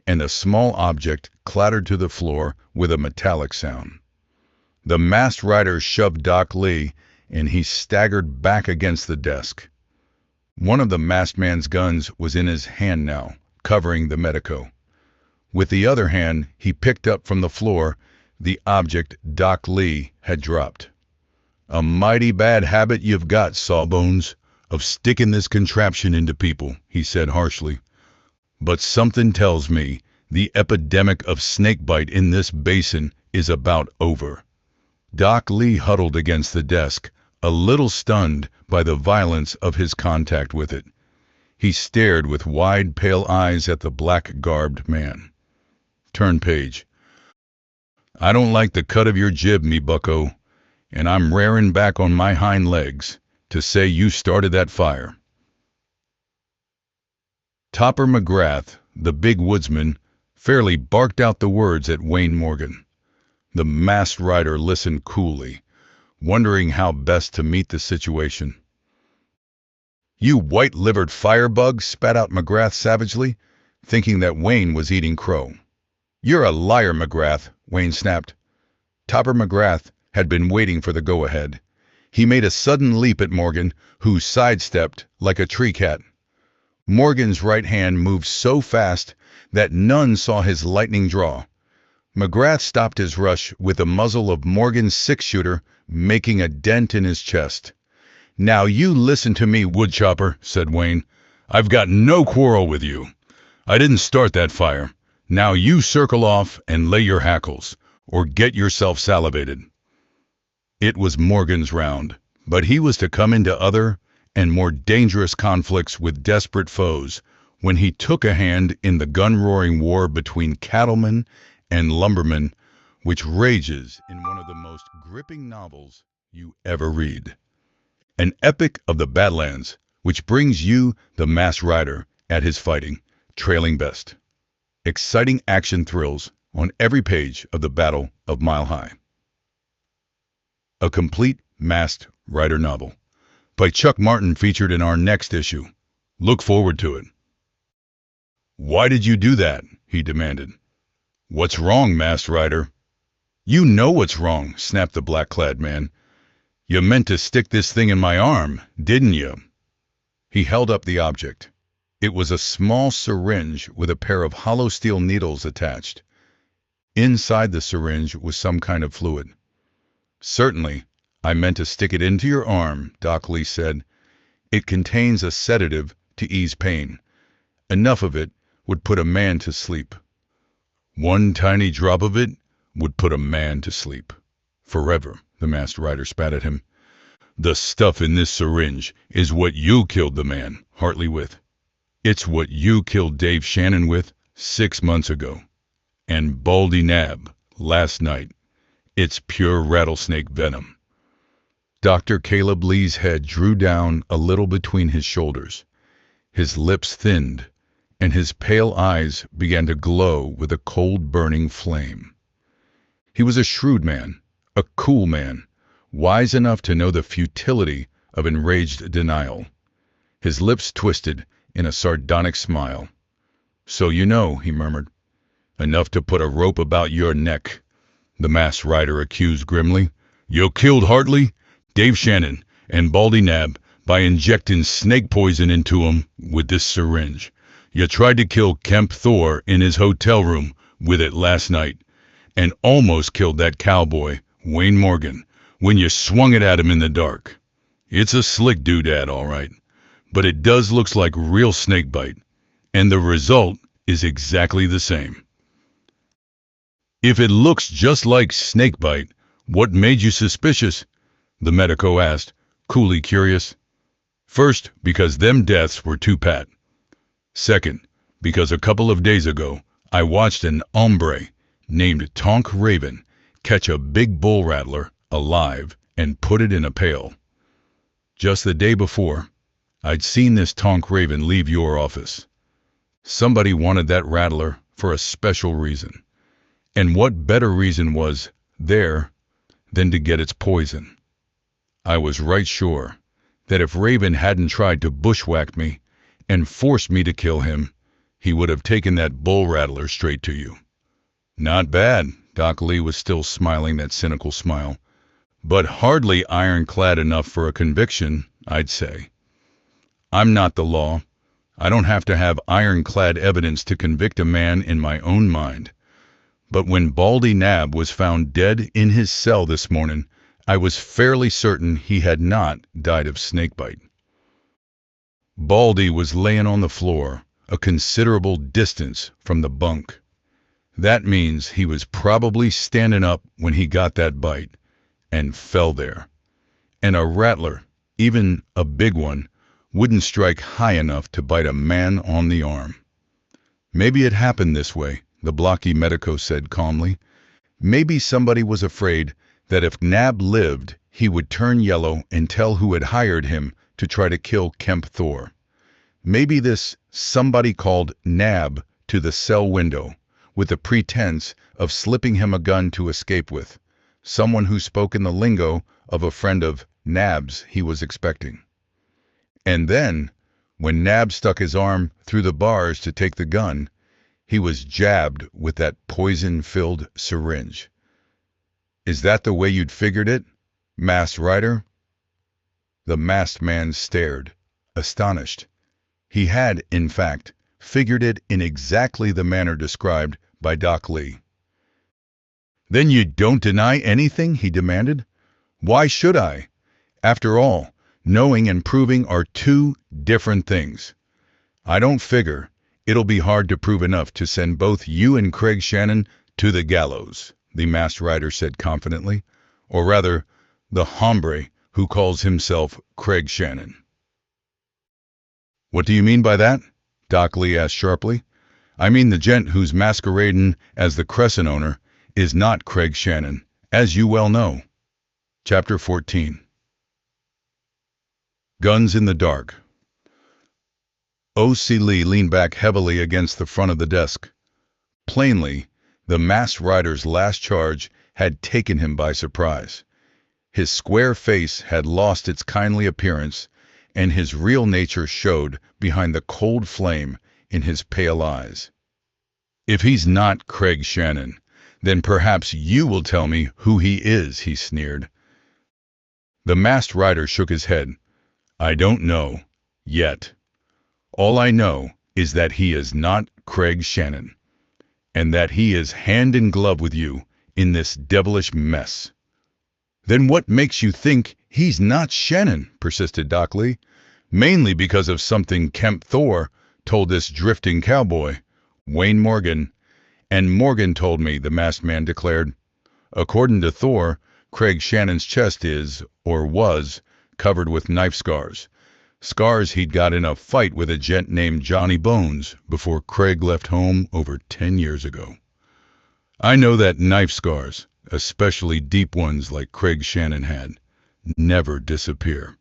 Speaker 1: and a small object clattered to the floor with a metallic sound. The masked rider shoved Doc Lee, and he staggered back against the desk. One of the masked man's guns was in his hand now, covering the medico. With the other hand, he picked up from the floor the object Doc Lee had dropped. "A mighty bad habit you've got, Sawbones, of sticking this contraption into people," he said harshly. "But something tells me the epidemic of snakebite in this basin is about over." Doc Lee huddled against the desk, a little stunned by the violence of his contact with it. He stared with wide, pale eyes at the black-garbed man. "Turn page. I don't like the cut of your jib, me bucko, and I'm raring back on my hind legs to say you started that fire." Topper McGrath, the big woodsman, fairly barked out the words at Wayne Morgan. The masked rider listened coolly, wondering how best to meet the situation. "You white-livered firebug," spat out McGrath savagely, thinking that Wayne was eating crow. "You're a liar, McGrath," Wayne snapped. Topper McGrath had been waiting for the go-ahead. He made a sudden leap at Morgan, who sidestepped like a tree cat. Morgan's right hand moved so fast that none saw his lightning draw. McGrath stopped his rush with the muzzle of Morgan's six-shooter making a dent in his chest. "Now you listen to me, woodchopper," said Wayne. "I've got no quarrel with you. I didn't start that fire. Now you circle off and lay your hackles, or get yourself salivated." It was Morgan's round, but he was to come into other and more dangerous conflicts with desperate foes when he took a hand in the gun-roaring war between cattlemen and lumbermen, which rages in one of the most gripping novels you ever read. An epic of the Badlands, which brings you the masked rider at his fighting, trailing best. Exciting action thrills on every page of the Battle of Mile High. A complete masked rider novel by Chuck Martin, featured in our next issue. Look forward to it. "Why did you do that?" he demanded. "What's wrong, masked rider?" "You know what's wrong," snapped the black-clad man. "You meant to stick this thing in my arm, didn't you?" He held up the object. It was a small syringe with a pair of hollow steel needles attached. Inside the syringe was some kind of fluid. "Certainly. I meant to stick it into your arm," Doc Lee said. "It contains a sedative to ease pain. Enough of it would put a man to sleep." "One tiny drop of it would put a man to sleep. Forever," the masked rider spat at him. "The stuff in this syringe is what you killed the man, Hartley, with. It's what you killed Dave Shannon with 6 months ago. And Baldy Nab last night. It's pure rattlesnake venom." Dr. Caleb Lee's head drew down a little between his shoulders. His lips thinned, and his pale eyes began to glow with a cold burning flame. He was a shrewd man, a cool man, wise enough to know the futility of enraged denial. His lips twisted in a sardonic smile. "So you know," he murmured. "Enough to put a rope about your neck," the masked rider accused grimly. "You killed Hartley, Dave Shannon, and Baldy Nab by injecting snake poison into 'em with this syringe. You tried to kill Kemp Thor in his hotel room with it last night, and almost killed that cowboy, Wayne Morgan, when you swung it at him in the dark. It's a slick doodad, all right, but it does looks like real snakebite, and the result is exactly the same." "If it looks just like snakebite, what made you suspicious?" the medico asked, coolly curious. "First, because them deaths were too pat. Second, because a couple of days ago, I watched an hombre named Tonk Raven catch a big bull rattler alive and put it in a pail. Just the day before, I'd seen this Tonk Raven leave your office. Somebody wanted that rattler for a special reason. And what better reason was there than to get its poison? I was right sure that if Raven hadn't tried to bushwhack me and forced me to kill him, he would have taken that bull rattler straight to you." "Not bad." Doc Lee was still smiling that cynical smile. "But hardly ironclad enough for a conviction, I'd say. I'm not the law. I don't have to have ironclad evidence to convict a man in my own mind. But when Baldy Nab was found dead in his cell this morning, I was fairly certain he had not died of snakebite. Baldy was laying on the floor, a considerable distance from the bunk. That means he was probably standing up when he got that bite, and fell there. And a rattler, even a big one, wouldn't strike high enough to bite a man on the arm. Maybe it happened this way, the blocky medico said calmly. Maybe somebody was afraid that if Nab lived, he would turn yellow and tell who had hired him to try to kill Kemp Thor. Maybe this somebody called Nab to the cell window, with the pretense of slipping him a gun to escape with, someone who spoke in the lingo of a friend of Nab's he was expecting. And then, when Nab stuck his arm through the bars to take the gun, he was jabbed with that poison-filled syringe. Is that the way you'd figured it, masked rider? The masked man stared, astonished. He had, in fact, figured it in exactly the manner described by Doc Lee. Then you don't deny anything? He demanded. Why should I? After all, knowing and proving are two different things. I don't figure it'll be hard to prove enough to send both you and Craig Shannon to the gallows, the masked rider said confidently, or rather, the hombre who calls himself Craig Shannon. What do you mean by that? Doc Lee asked sharply. I mean the gent who's masquerading as the Crescent owner is not Craig Shannon, as you well know. Chapter 14. Guns in the dark. O.C. Lee leaned back heavily against the front of the desk. Plainly, the masked rider's last charge had taken him by surprise. His square face had lost its kindly appearance, and his real nature showed behind the cold flame in his pale eyes. If he's not Craig Shannon, then perhaps you will tell me who he is, he sneered. The masked rider shook his head. I don't know, yet. All I know is that he is not Craig Shannon. and that he is hand in glove with you in this devilish mess." "Then what makes you think he's not Shannon?" persisted Doc Lee. "Mainly because of something Kemp Thor told this drifting cowboy, Wayne Morgan. And Morgan told me," the masked man declared. "According to Thor, Craig Shannon's chest is, or was, covered with knife scars. Scars he'd got in a fight with a gent named Johnny Bones before Craig left home over 10 years ago. I know that knife scars, especially deep ones like Craig Shannon had, never disappear.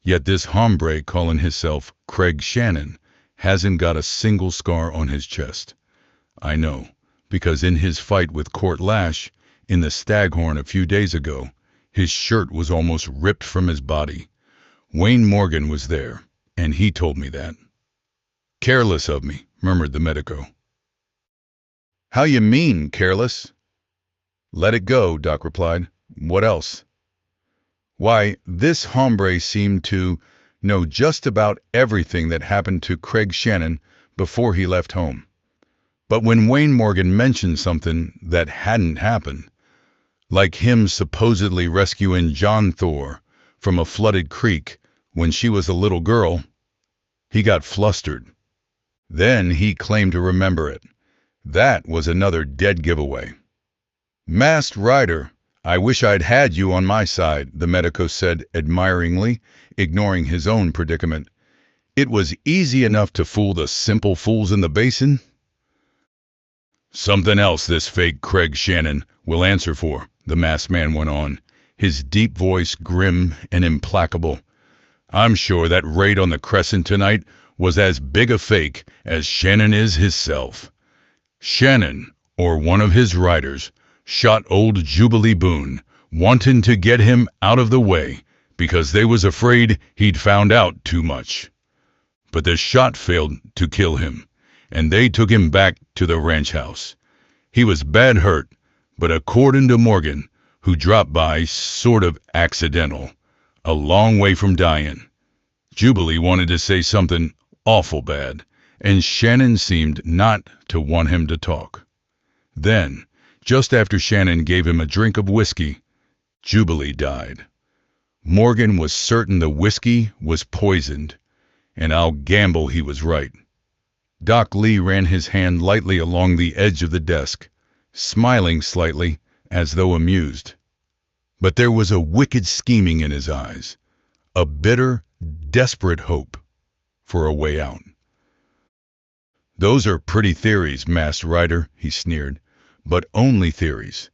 Speaker 1: Yet this hombre calling himself Craig Shannon hasn't got a single scar on his chest. I know, because in his fight with Court Lash in the Staghorn a few days ago, his shirt was almost ripped from his body. Wayne Morgan was there, and he told me that." "Careless of me," murmured the medico. "How you mean, careless?" "Let it go," Doc replied. "What else?" "Why, this hombre seemed to know just about everything that happened to Craig Shannon before he left home. But when Wayne Morgan mentioned something that hadn't happened, like him supposedly rescuing John Thor from a flooded creek when she was a little girl, he got flustered. Then he claimed to remember it. That was another dead giveaway." "Masked Rider, I wish I'd had you on my side," the medico said admiringly, ignoring his own predicament. "It was easy enough to fool the simple fools in the basin." "Something else this fake Craig Shannon will answer for," the masked man went on, his deep voice grim and implacable. "I'm sure that raid on the Crescent tonight was as big a fake as Shannon is himself. Shannon, or one of his riders, shot old Jubilee Boone, wanting to get him out of the way because they was afraid he'd found out too much. But the shot failed to kill him, and they took him back to the ranch house. He was bad hurt, but according to Morgan, who dropped by sort of accidental, a long way from dying, Jubilee wanted to say something awful bad, and Shannon seemed not to want him to talk. Then, just after Shannon gave him a drink of whiskey, Jubilee died. Morgan was certain the whiskey was poisoned, and I'll gamble he was right." Doc Lee ran his hand lightly along the edge of the desk, smiling slightly as though amused. But there was a wicked scheming in his eyes, a bitter, desperate hope for a way out. "Those are pretty theories, Masked Rider," he sneered, "but only theories.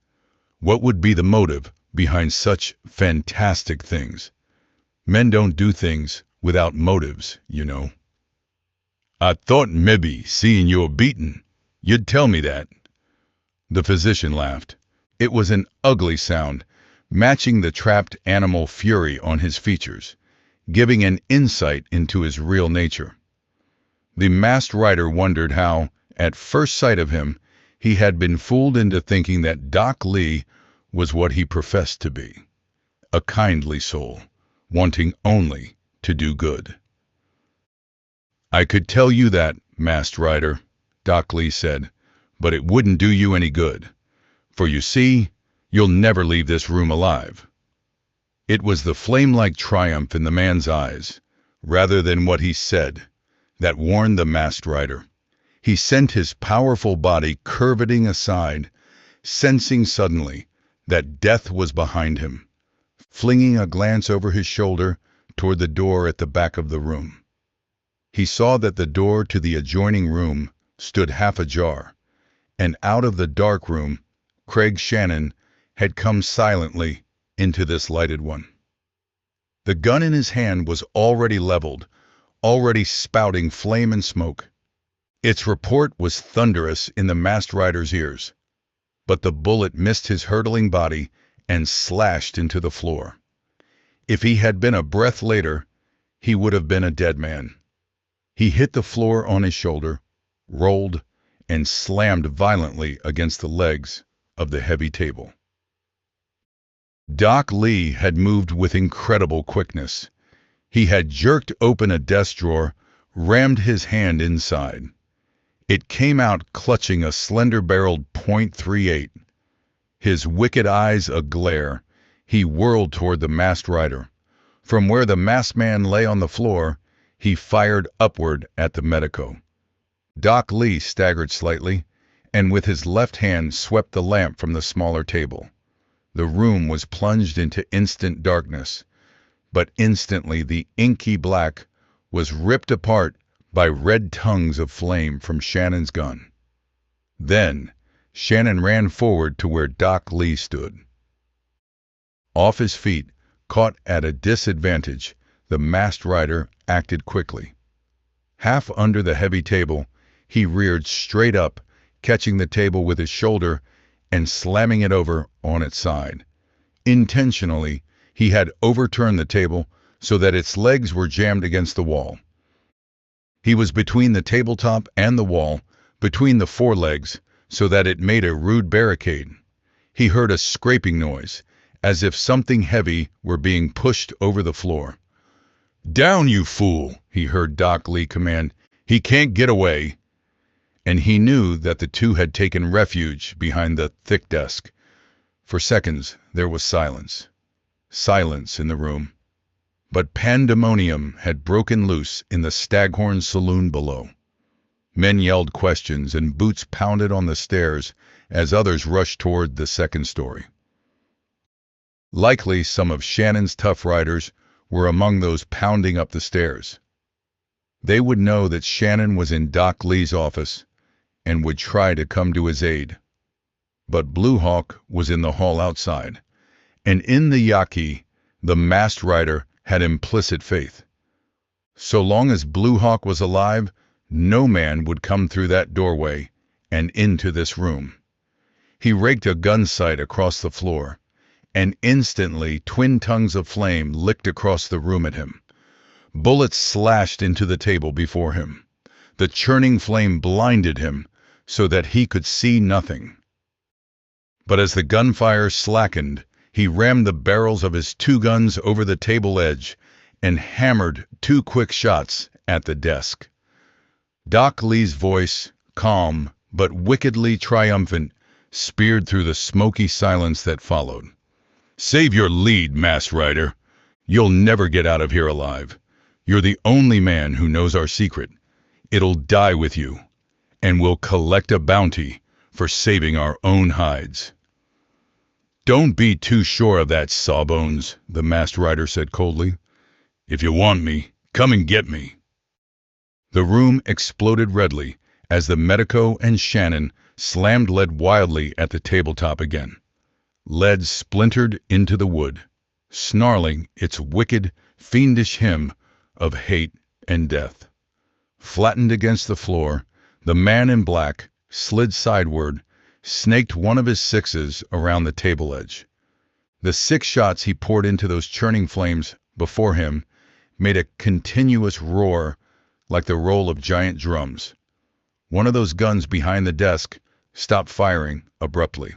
Speaker 1: What would be the motive behind such fantastic things? Men don't do things without motives, you know." "I thought mebbe, seeing you're beaten, you'd tell me that." The physician laughed. It was an ugly sound, matching the trapped animal fury on his features, giving an insight into his real nature. The Masked Rider wondered how, at first sight of him, he had been fooled into thinking that Doc Lee was what he professed to be, a kindly soul, wanting only to do good. "I could tell you that, Masked Rider," Doc Lee said, "but it wouldn't do you any good. For you see, you'll never leave this room alive." It was the flame-like triumph in the man's eyes, rather than what he said, that warned the Masked Rider. He sent his powerful body curveting aside, sensing suddenly that death was behind him, flinging a glance over his shoulder toward the door at the back of the room. He saw that the door to the adjoining room stood half ajar, and out of the dark room, Craig Shannon had come silently into this lighted one. The gun in his hand was already leveled, already spouting flame and smoke. Its report was thunderous in the Masked Rider's ears, but the bullet missed his hurtling body and slashed into the floor. If he had been a breath later, he would have been a dead man. He hit the floor on his shoulder, rolled, and slammed violently against the legs of the heavy table. Doc Lee had moved with incredible quickness. He had jerked open a desk drawer, rammed his hand inside. It came out clutching a slender-barreled .38. His wicked eyes aglare, he whirled toward the masked rider. From where the masked man lay on the floor, he fired upward at the medico. Doc Lee staggered slightly, and with his left hand swept the lamp from the smaller table. The room was plunged into instant darkness, but instantly the inky black was ripped apart by red tongues of flame from Shannon's gun. Then, Shannon ran forward to where Doc Lee stood. Off his feet, caught at a disadvantage, the masked rider acted quickly. Half under the heavy table, he reared straight up, catching the table with his shoulder and slamming it over on its side. Intentionally, he had overturned the table so that its legs were jammed against the wall. He was between the tabletop and the wall, between the forelegs, so that it made a rude barricade. He heard a scraping noise, as if something heavy were being pushed over the floor. "Down, you fool!" he heard Doc Lee command. "He can't get away." And he knew that the two had taken refuge behind the thick desk. For seconds there was silence. Silence in the room. But pandemonium had broken loose in the Staghorn saloon below. Men yelled questions and boots pounded on the stairs as others rushed toward the second story. Likely some of Shannon's tough riders were among those pounding up the stairs. They would know that Shannon was in Doc Lee's office and would try to come to his aid. But Blue Hawk was in the hall outside, and in the Yaqui, the masked rider had implicit faith. So long as Blue Hawk was alive, no man would come through that doorway and into this room. He raked a gun sight across the floor, and instantly twin tongues of flame licked across the room at him. Bullets slashed into the table before him. The churning flame blinded him so that he could see nothing. But as the gunfire slackened, he rammed the barrels of his two guns over the table edge and hammered two quick shots at the desk. Doc Lee's voice, calm but wickedly triumphant, speared through the smoky silence that followed. "Save your lead, masked rider. You'll never get out of here alive. You're the only man who knows our secret. It'll die with you, and we'll collect a bounty for saving our own hides." "Don't be too sure of that, Sawbones," the masked rider said coldly. "If you want me, come and get me." The room exploded redly as the medico and Shannon slammed lead wildly at the tabletop again. Lead splintered into the wood, snarling its wicked, fiendish hymn of hate and death. Flattened against the floor, the man in black slid sideward, snaked one of his sixes around the table edge. The 6 shots he poured into those churning flames before him made a continuous roar like the roll of giant drums. One of those guns behind the desk stopped firing abruptly.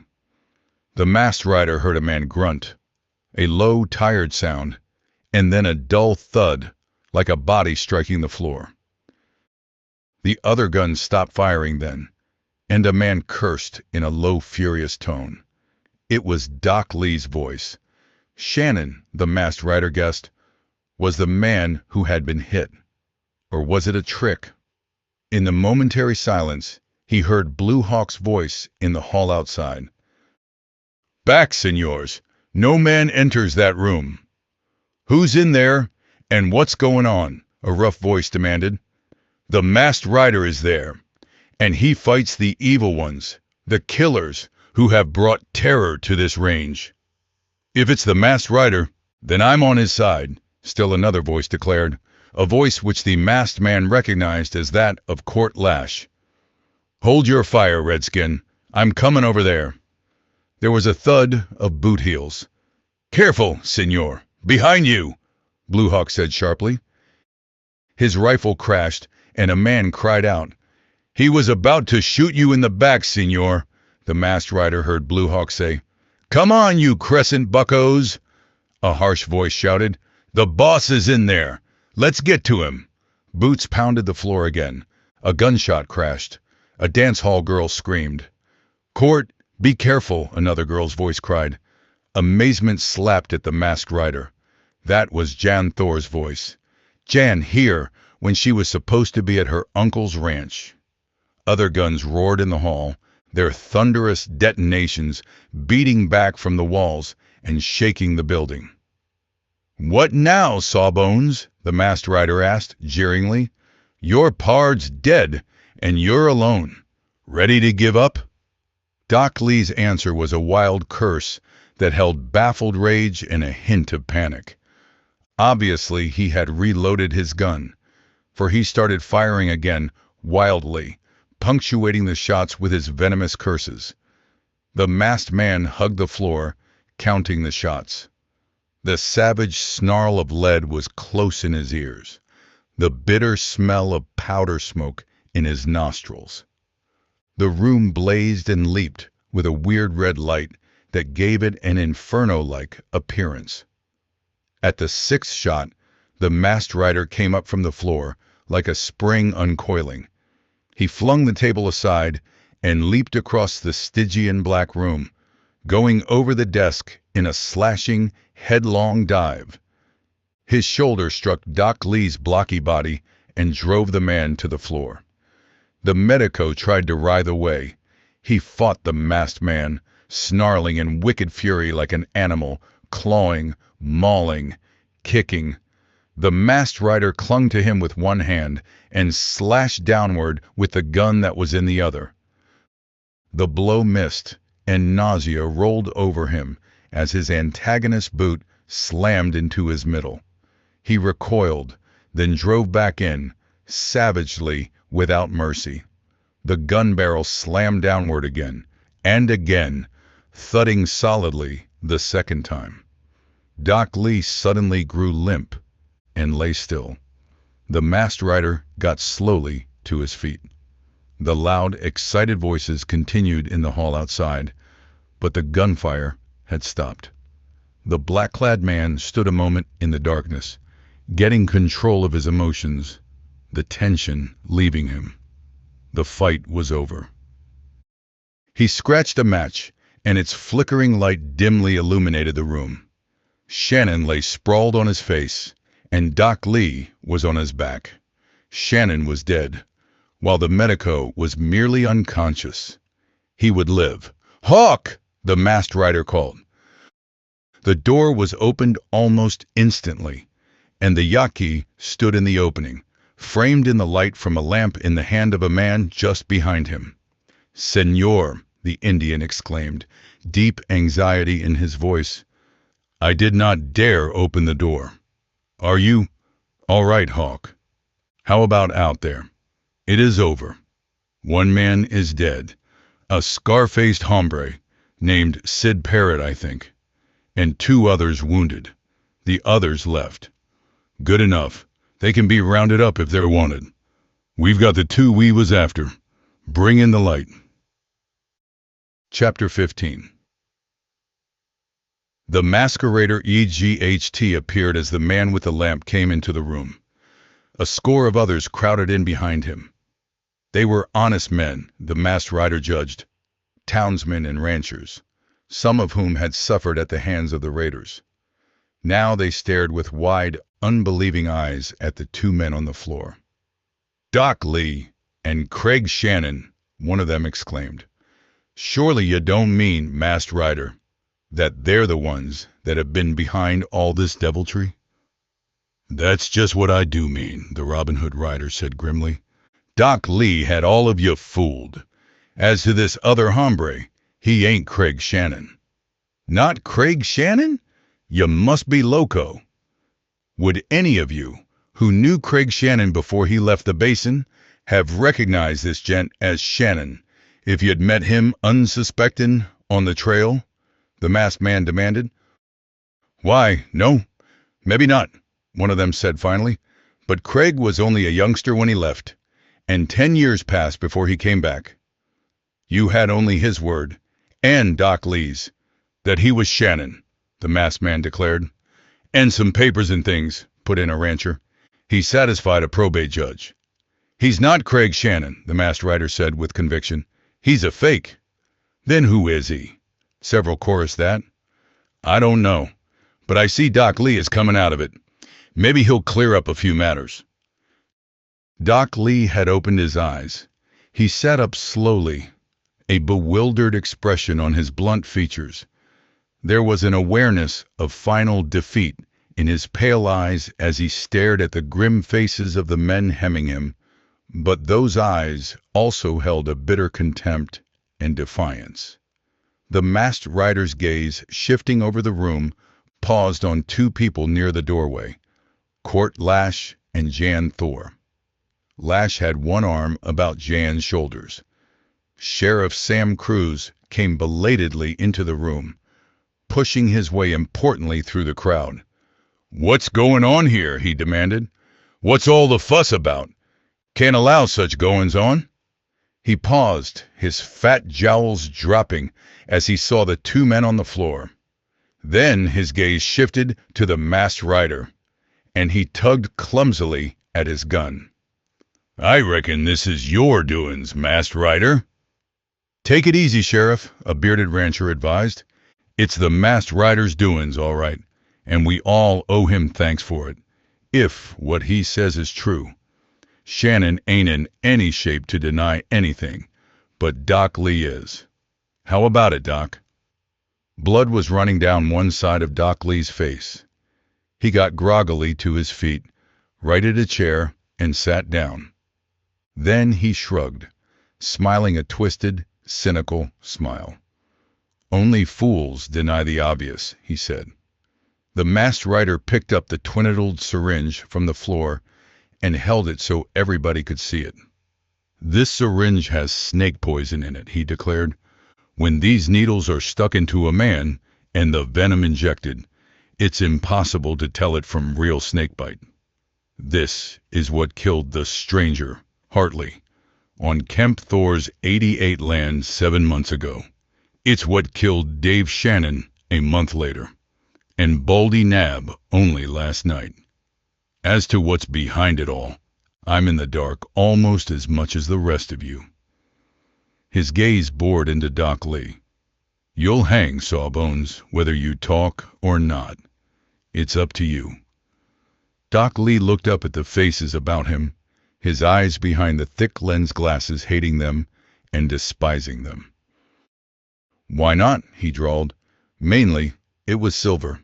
Speaker 1: The masked rider heard a man grunt, a low, tired sound, and then a dull thud like a body striking the floor. The other gun stopped firing then, and a man cursed in a low, furious tone. It was Doc Lee's voice. Shannon, the masked rider guessed, was the man who had been hit. Or was it a trick? In the momentary silence, he heard Blue Hawk's voice in the hall outside. "Back, senors. No man enters that room." "Who's in there, and what's going on?" a rough voice demanded. "The masked rider is there, and he fights the evil ones, the killers who have brought terror to this range." "If it's the masked rider, then I'm on his side," still another voice declared, a voice which the masked man recognized as that of Court Lash. "Hold your fire, Redskin. I'm coming over there." There was a thud of boot heels. "Careful, senor. Behind you," Blue Hawk said sharply. His rifle crashed, and a man cried out. "He was about to shoot you in the back, senor," the masked rider heard Blue Hawk say. "Come on, you crescent buccos," a harsh voice shouted. "The boss is in there. Let's get to him." Boots pounded the floor again. A gunshot crashed. A dance hall girl screamed. "Court, be careful," another girl's voice cried. Amazement slapped at the masked rider. That was Jan Thor's voice. Jan here, when she was supposed to be at her uncle's ranch. Other guns roared in the hall, their thunderous detonations beating back from the walls and shaking the building. "What now, Sawbones?" the masked rider asked, jeeringly. "Your pard's dead, and you're alone. Ready to give up?" Doc Lee's answer was a wild curse that held baffled rage and a hint of panic. Obviously, he had reloaded his gun, for he started firing again, wildly, punctuating the shots with his venomous curses. The masked man hugged the floor, counting the shots. The savage snarl of lead was close in his ears, the bitter smell of powder smoke in his nostrils. The room blazed and leaped with a weird red light that gave it an inferno-like appearance. At the sixth shot, the masked rider came up from the floor like a spring uncoiling. He flung the table aside and leaped across the Stygian black room, going over the desk in a slashing, headlong dive. His shoulder struck Doc Lee's blocky body and drove the man to the floor. The medico tried to writhe away. He fought the masked man, snarling in wicked fury like an animal, clawing, mauling, kicking. The masked rider clung to him with one hand and slashed downward with the gun that was in the other. The blow missed, and nausea rolled over him as his antagonist's boot slammed into his middle. He recoiled, then drove back in, savagely, without mercy. The gun barrel slammed downward again, and again, thudding solidly the second time. Doc Lee suddenly grew limp and lay still. The masked rider got slowly to his feet. The loud, excited voices continued in the hall outside, but the gunfire had stopped. The black-clad man stood a moment in the darkness, getting control of his emotions, the tension leaving him. The fight was over. He scratched a match, and its flickering light dimly illuminated the room. Shannon lay sprawled on his face, and Doc Lee was on his back. Shannon was dead, while the medico was merely unconscious. He would live. "Hawk!" the masked rider called. The door was opened almost instantly, and the Yaqui stood in the opening, framed in the light from a lamp in the hand of a man just behind him. "Señor," the Indian exclaimed, deep anxiety in his voice. "I did not dare open the door. Are you all right, Hawk? How about out there? It is over. One man is dead, a scar-faced hombre named Sid Parrott, I think, and 2 others wounded. The others left. Good enough. They can be rounded up if they're wanted. We've got the 2 we was after. Bring in the light." Chapter 15. The masquerader EGHT appeared as the man with the lamp came into the room. A score of others crowded in behind him. They were honest men, the masked rider judged, townsmen and ranchers, some of whom had suffered at the hands of the raiders. Now they stared with wide, unbelieving eyes at the 2 men on the floor. "Doc Lee and Craig Shannon," one of them exclaimed. "Surely you don't mean, masked rider, that they're the ones that have been behind all this deviltry?" "That's just what I do mean," the Robin Hood rider said grimly. "Doc Lee had all of you fooled. As to this other hombre, he ain't Craig Shannon." "Not Craig Shannon? You must be loco. Would any of you, who knew Craig Shannon before he left the basin, have recognized this gent as Shannon if you'd met him unsuspecting on the trail?" the masked man demanded. "Why, no, maybe not," one of them said finally. "But Craig was only a youngster when he left, and 10 years passed before he came back. You had only his word, and Doc Lee's, that he was Shannon," the masked man declared. "And some papers and things," put in a rancher. "He satisfied a probate judge. He's not Craig Shannon, the masked rider said with conviction. He's a fake. Then who is he? Several chorused that. I don't know, but I see Doc Lee is coming out of it. Maybe he'll clear up a few matters. Doc Lee had opened his eyes. He sat up slowly, a bewildered expression on his blunt features. There was an awareness of final defeat in his pale eyes as he stared at the grim faces of the men hemming him, but those eyes also held a bitter contempt and defiance. The masked rider's gaze, shifting over the room, paused on two people near the doorway, Court Lash and Jan Thor. Lash had one arm about Jan's shoulders. Sheriff Sam Cruz came belatedly into the room, pushing his way importantly through the crowd. "What's going on here?" he demanded. "What's all the fuss about? Can't allow such goings-on." He paused, his fat jowls dropping as he saw the two men on the floor. Then his gaze shifted to the masked rider, and he tugged clumsily at his gun. "I reckon this is your doings, masked rider." "Take it easy, Sheriff," a bearded rancher advised. "It's the masked rider's doings, all right, and we all owe him thanks for it, if what he says is true. Shannon ain't in any shape to deny anything, but Doc Lee is. How about it, Doc?" Blood was running down one side of Doc Lee's face. He got groggily to his feet, righted a chair, and sat down. Then he shrugged, smiling a twisted, cynical smile. "Only fools deny the obvious," he said. The masked rider picked up the twiddled syringe from the floor and held it so everybody could see it. "This syringe has snake poison in it," he declared. "When these needles are stuck into a man and the venom injected, it's impossible to tell it from real snakebite. This is what killed the stranger, Hartley, on Kemp Thor's 88 land 7 months ago. It's what killed Dave Shannon a month later, and Baldy Nab only last night. As to what's behind it all, I'm in the dark almost as much as the rest of you." His gaze bored into Doc Lee. "You'll hang, Sawbones, whether you talk or not. It's up to you." Doc Lee looked up at the faces about him, his eyes behind the thick lens glasses hating them and despising them. "Why not?" he drawled. "Mainly, it was Silver."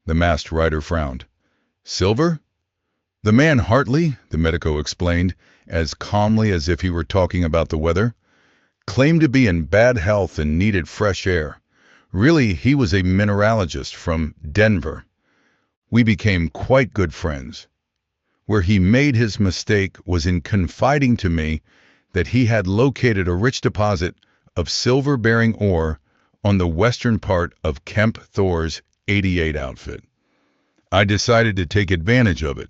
Speaker 1: The masked rider frowned. "Silver? The man Hartley," the medico explained, as calmly as if he were talking about the weather, "claimed to be in bad health and needed fresh air. Really, he was a mineralogist from Denver. We became quite good friends. Where he made his mistake was in confiding to me that he had located a rich deposit of silver-bearing ore on the western part of Kemp Thor's 88 outfit. I decided to take advantage of it,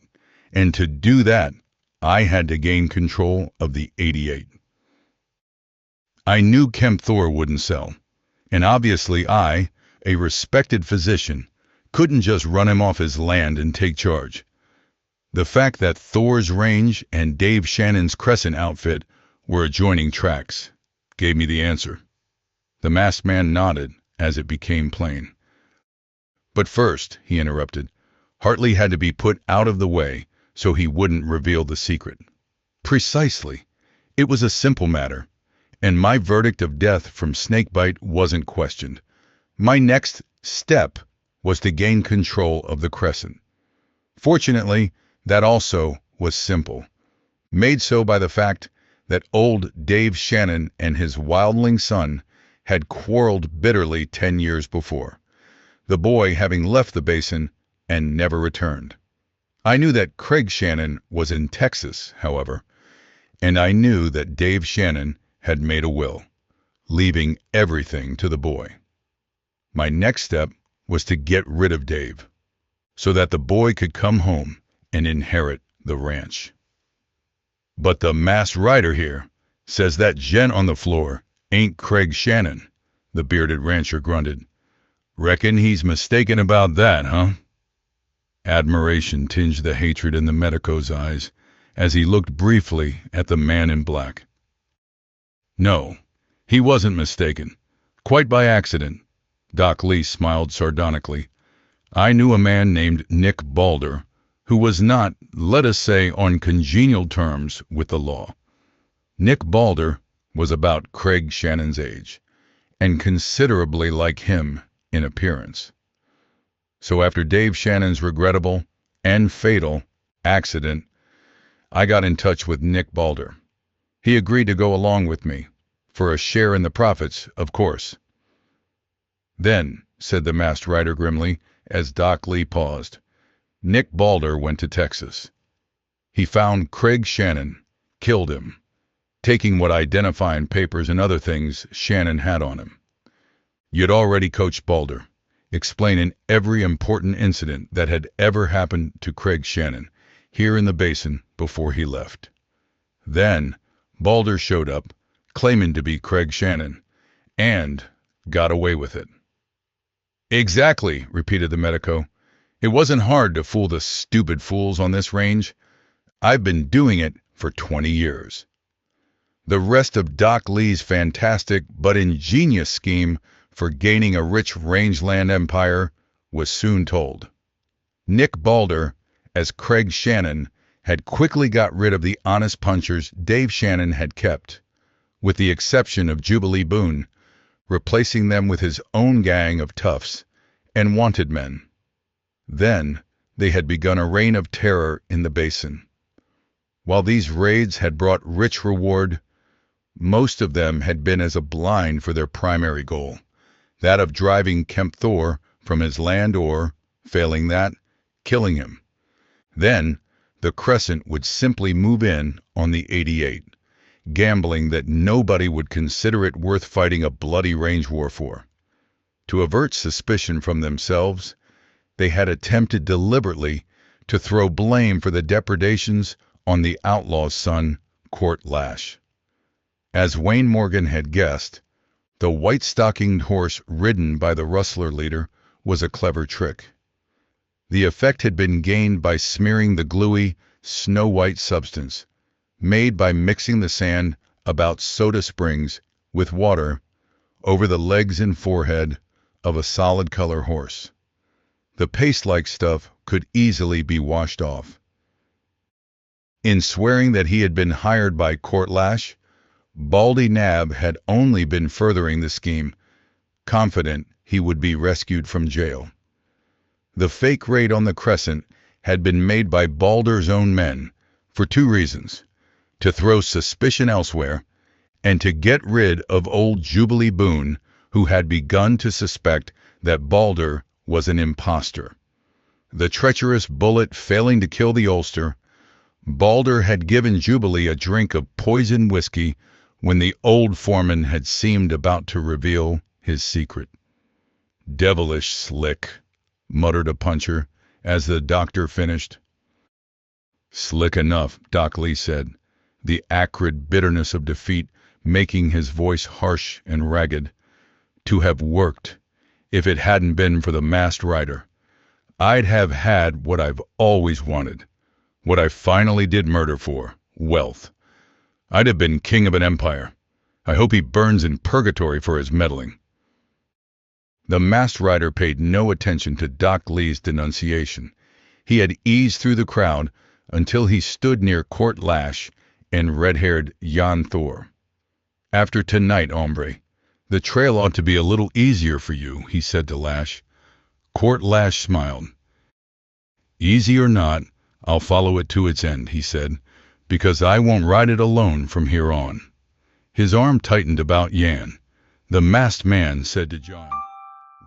Speaker 1: and to do that, I had to gain control of the 88. I knew Kemp Thor wouldn't sell, and obviously I, a respected physician, couldn't just run him off his land and take charge. The fact that Thor's range and Dave Shannon's Crescent outfit were adjoining tracks gave me the answer. The masked man nodded as it became plain. "But first," he interrupted, "Hartley had to be put out of the way so he wouldn't reveal the secret." "Precisely. It was a simple matter, and my verdict of death from snakebite wasn't questioned. My next step was to gain control of the Crescent. Fortunately, that also was simple, made so by the fact that old Dave Shannon and his wildling son had quarreled bitterly 10 years before, the boy having left the basin and never returned. I knew that Craig Shannon was in Texas, however, and I knew that Dave Shannon had made a will, leaving everything to the boy. My next step was to get rid of Dave, so that the boy could come home and inherit the ranch. "But the masked rider here says that gent on the floor ain't Craig Shannon," the bearded rancher grunted. "Reckon he's mistaken about that, huh?" Admiration tinged the hatred in the medico's eyes as he looked briefly at the man in black. No, he wasn't mistaken. Quite by accident. Doc Lee smiled sardonically. I knew a man named Nick Balder, who was not, let us say, on congenial terms with the law. Nick Balder was about Craig Shannon's age, and considerably like him in appearance. So after Dave Shannon's regrettable and fatal accident, I got in touch with Nick Balder. He agreed to go along with me, for a share in the profits, of course. Then, said the masked rider grimly, as Doc Lee paused, Nick Balder went to Texas. He found Craig Shannon, killed him, taking what identifying papers and other things Shannon had on him. You'd already coached Balder, explaining every important incident that had ever happened to Craig Shannon here in the basin before he left. Then, Balder showed up, claiming to be Craig Shannon, and got away with it. Exactly, repeated the medico. It wasn't hard to fool the stupid fools on this range. I've been doing it for 20 years. The rest of Doc Lee's fantastic but ingenious scheme for gaining a rich rangeland empire was soon told. Nick Balder, as Craig Shannon, had quickly got rid of the honest punchers Dave Shannon had kept, with the exception of Jubilee Boone, replacing them with his own gang of toughs and wanted men. Then they had begun a reign of terror in the basin. While these raids had brought rich reward, most of them had been as a blind for their primary goal, that of driving Kemp Thor from his land or, failing that, killing him. Then the Crescent would simply move in on the 88, gambling that nobody would consider it worth fighting a bloody range war for. To avert suspicion from themselves, they had attempted deliberately to throw blame for the depredations on the outlaw's son, Court Lash. As Wayne Morgan had guessed, the white-stockinged horse ridden by the rustler leader was a clever trick. The effect had been gained by smearing the gluey, snow-white substance, made by mixing the sand about Soda Springs with water over the legs and forehead of a solid-color horse. The paste-like stuff could easily be washed off. In swearing that he had been hired by Court Lash, Baldy Nab had only been furthering the scheme, confident he would be rescued from jail. The fake raid on the Crescent had been made by Balder's own men for two reasons: to throw suspicion elsewhere, and to get rid of old Jubilee Boone, who had begun to suspect that Balder was an impostor. The treacherous bullet failing to kill the Ulster, Balder had given Jubilee a drink of poison whiskey when the old foreman had seemed about to reveal his secret. Devilish slick, muttered a puncher as the doctor finished. Slick enough, Doc Lee said, the acrid bitterness of defeat making his voice harsh and ragged. To have worked, if it hadn't been for the masked rider. I'd have had what I've always wanted, what I finally did murder for, wealth. I'd have been king of an empire. I hope he burns in purgatory for his meddling. The masked rider paid no attention to Doc Lee's denunciation. He had eased through the crowd until he stood near Court Lash and red-haired Jan Thor. After tonight, hombre, the trail ought to be a little easier for you, he said to Lash. Court Lash smiled. Easy or not, I'll follow it to its end, he said, because I won't ride it alone from here on. His arm tightened about Jan. The masked man said to John,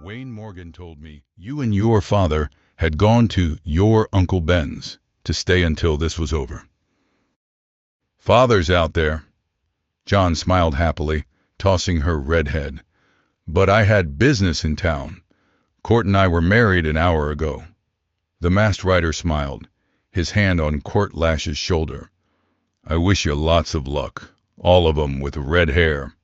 Speaker 1: Wayne Morgan told me you and your father had gone to your Uncle Ben's to stay until this was over. Father's out there. John smiled happily, tossing her red head. But I had business in town. Court and I were married an hour ago. The masked rider smiled, his hand on Court Lash's shoulder. I wish you lots of luck, all of 'em with red hair.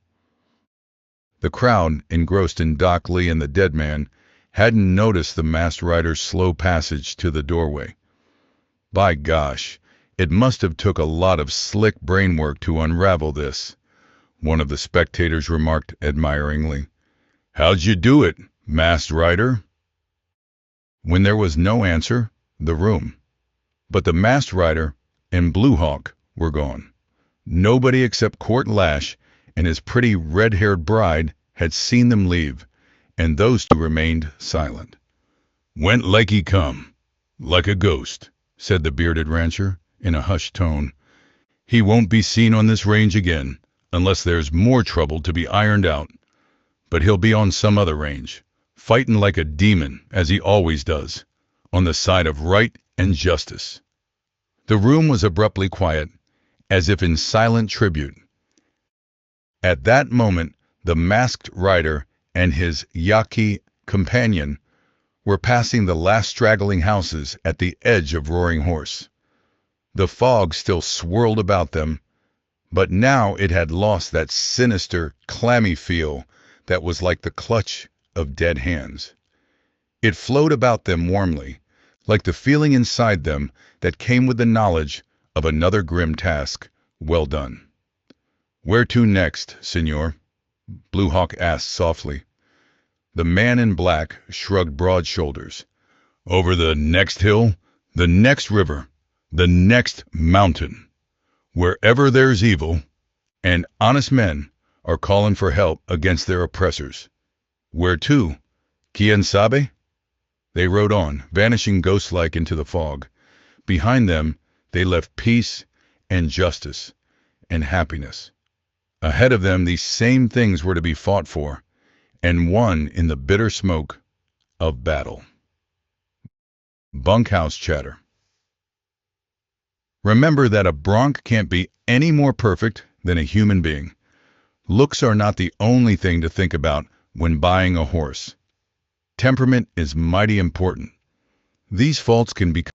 Speaker 1: The crowd, engrossed in Doc Lee and the dead man, hadn't noticed the masked rider's slow passage to the doorway. By gosh, It must have took a lot of slick brain work to unravel this, one of the spectators remarked admiringly. How'd you do it, masked rider? When there was no answer, the room. But the masked rider and Blue Hawk were gone. Nobody except Court Lash and his pretty red-haired bride had seen them leave, and those two remained silent. Went like he come, like a ghost, said the bearded rancher in a hushed tone. He won't be seen on this range again, unless there's more trouble to be ironed out. But he'll be on some other range, fighting like a demon, as he always does, on the side of right and justice. The room was abruptly quiet, as if in silent tribute. At that moment, the masked rider and his Yaqui companion were passing the last straggling houses at the edge of Roaring Horse. The fog still swirled about them, but now it had lost that sinister, clammy feel that was like the clutch of dead hands. It flowed about them warmly, like the feeling inside them that came with the knowledge of another grim task well done. Where to next, senor? Blue Hawk asked softly. The man in black shrugged broad shoulders. Over the next hill, the next river, the next mountain. Wherever there's evil, and honest men are calling for help against their oppressors. Where to? Quien sabe? They rode on, vanishing ghost-like into the fog. Behind them, they left peace and justice and happiness. Ahead of them, these same things were to be fought for, and won in the bitter smoke of battle. Bunkhouse chatter. Remember that a bronc can't be any more perfect than a human being. Looks are not the only thing to think about when buying a horse. Temperament is mighty important. These faults can become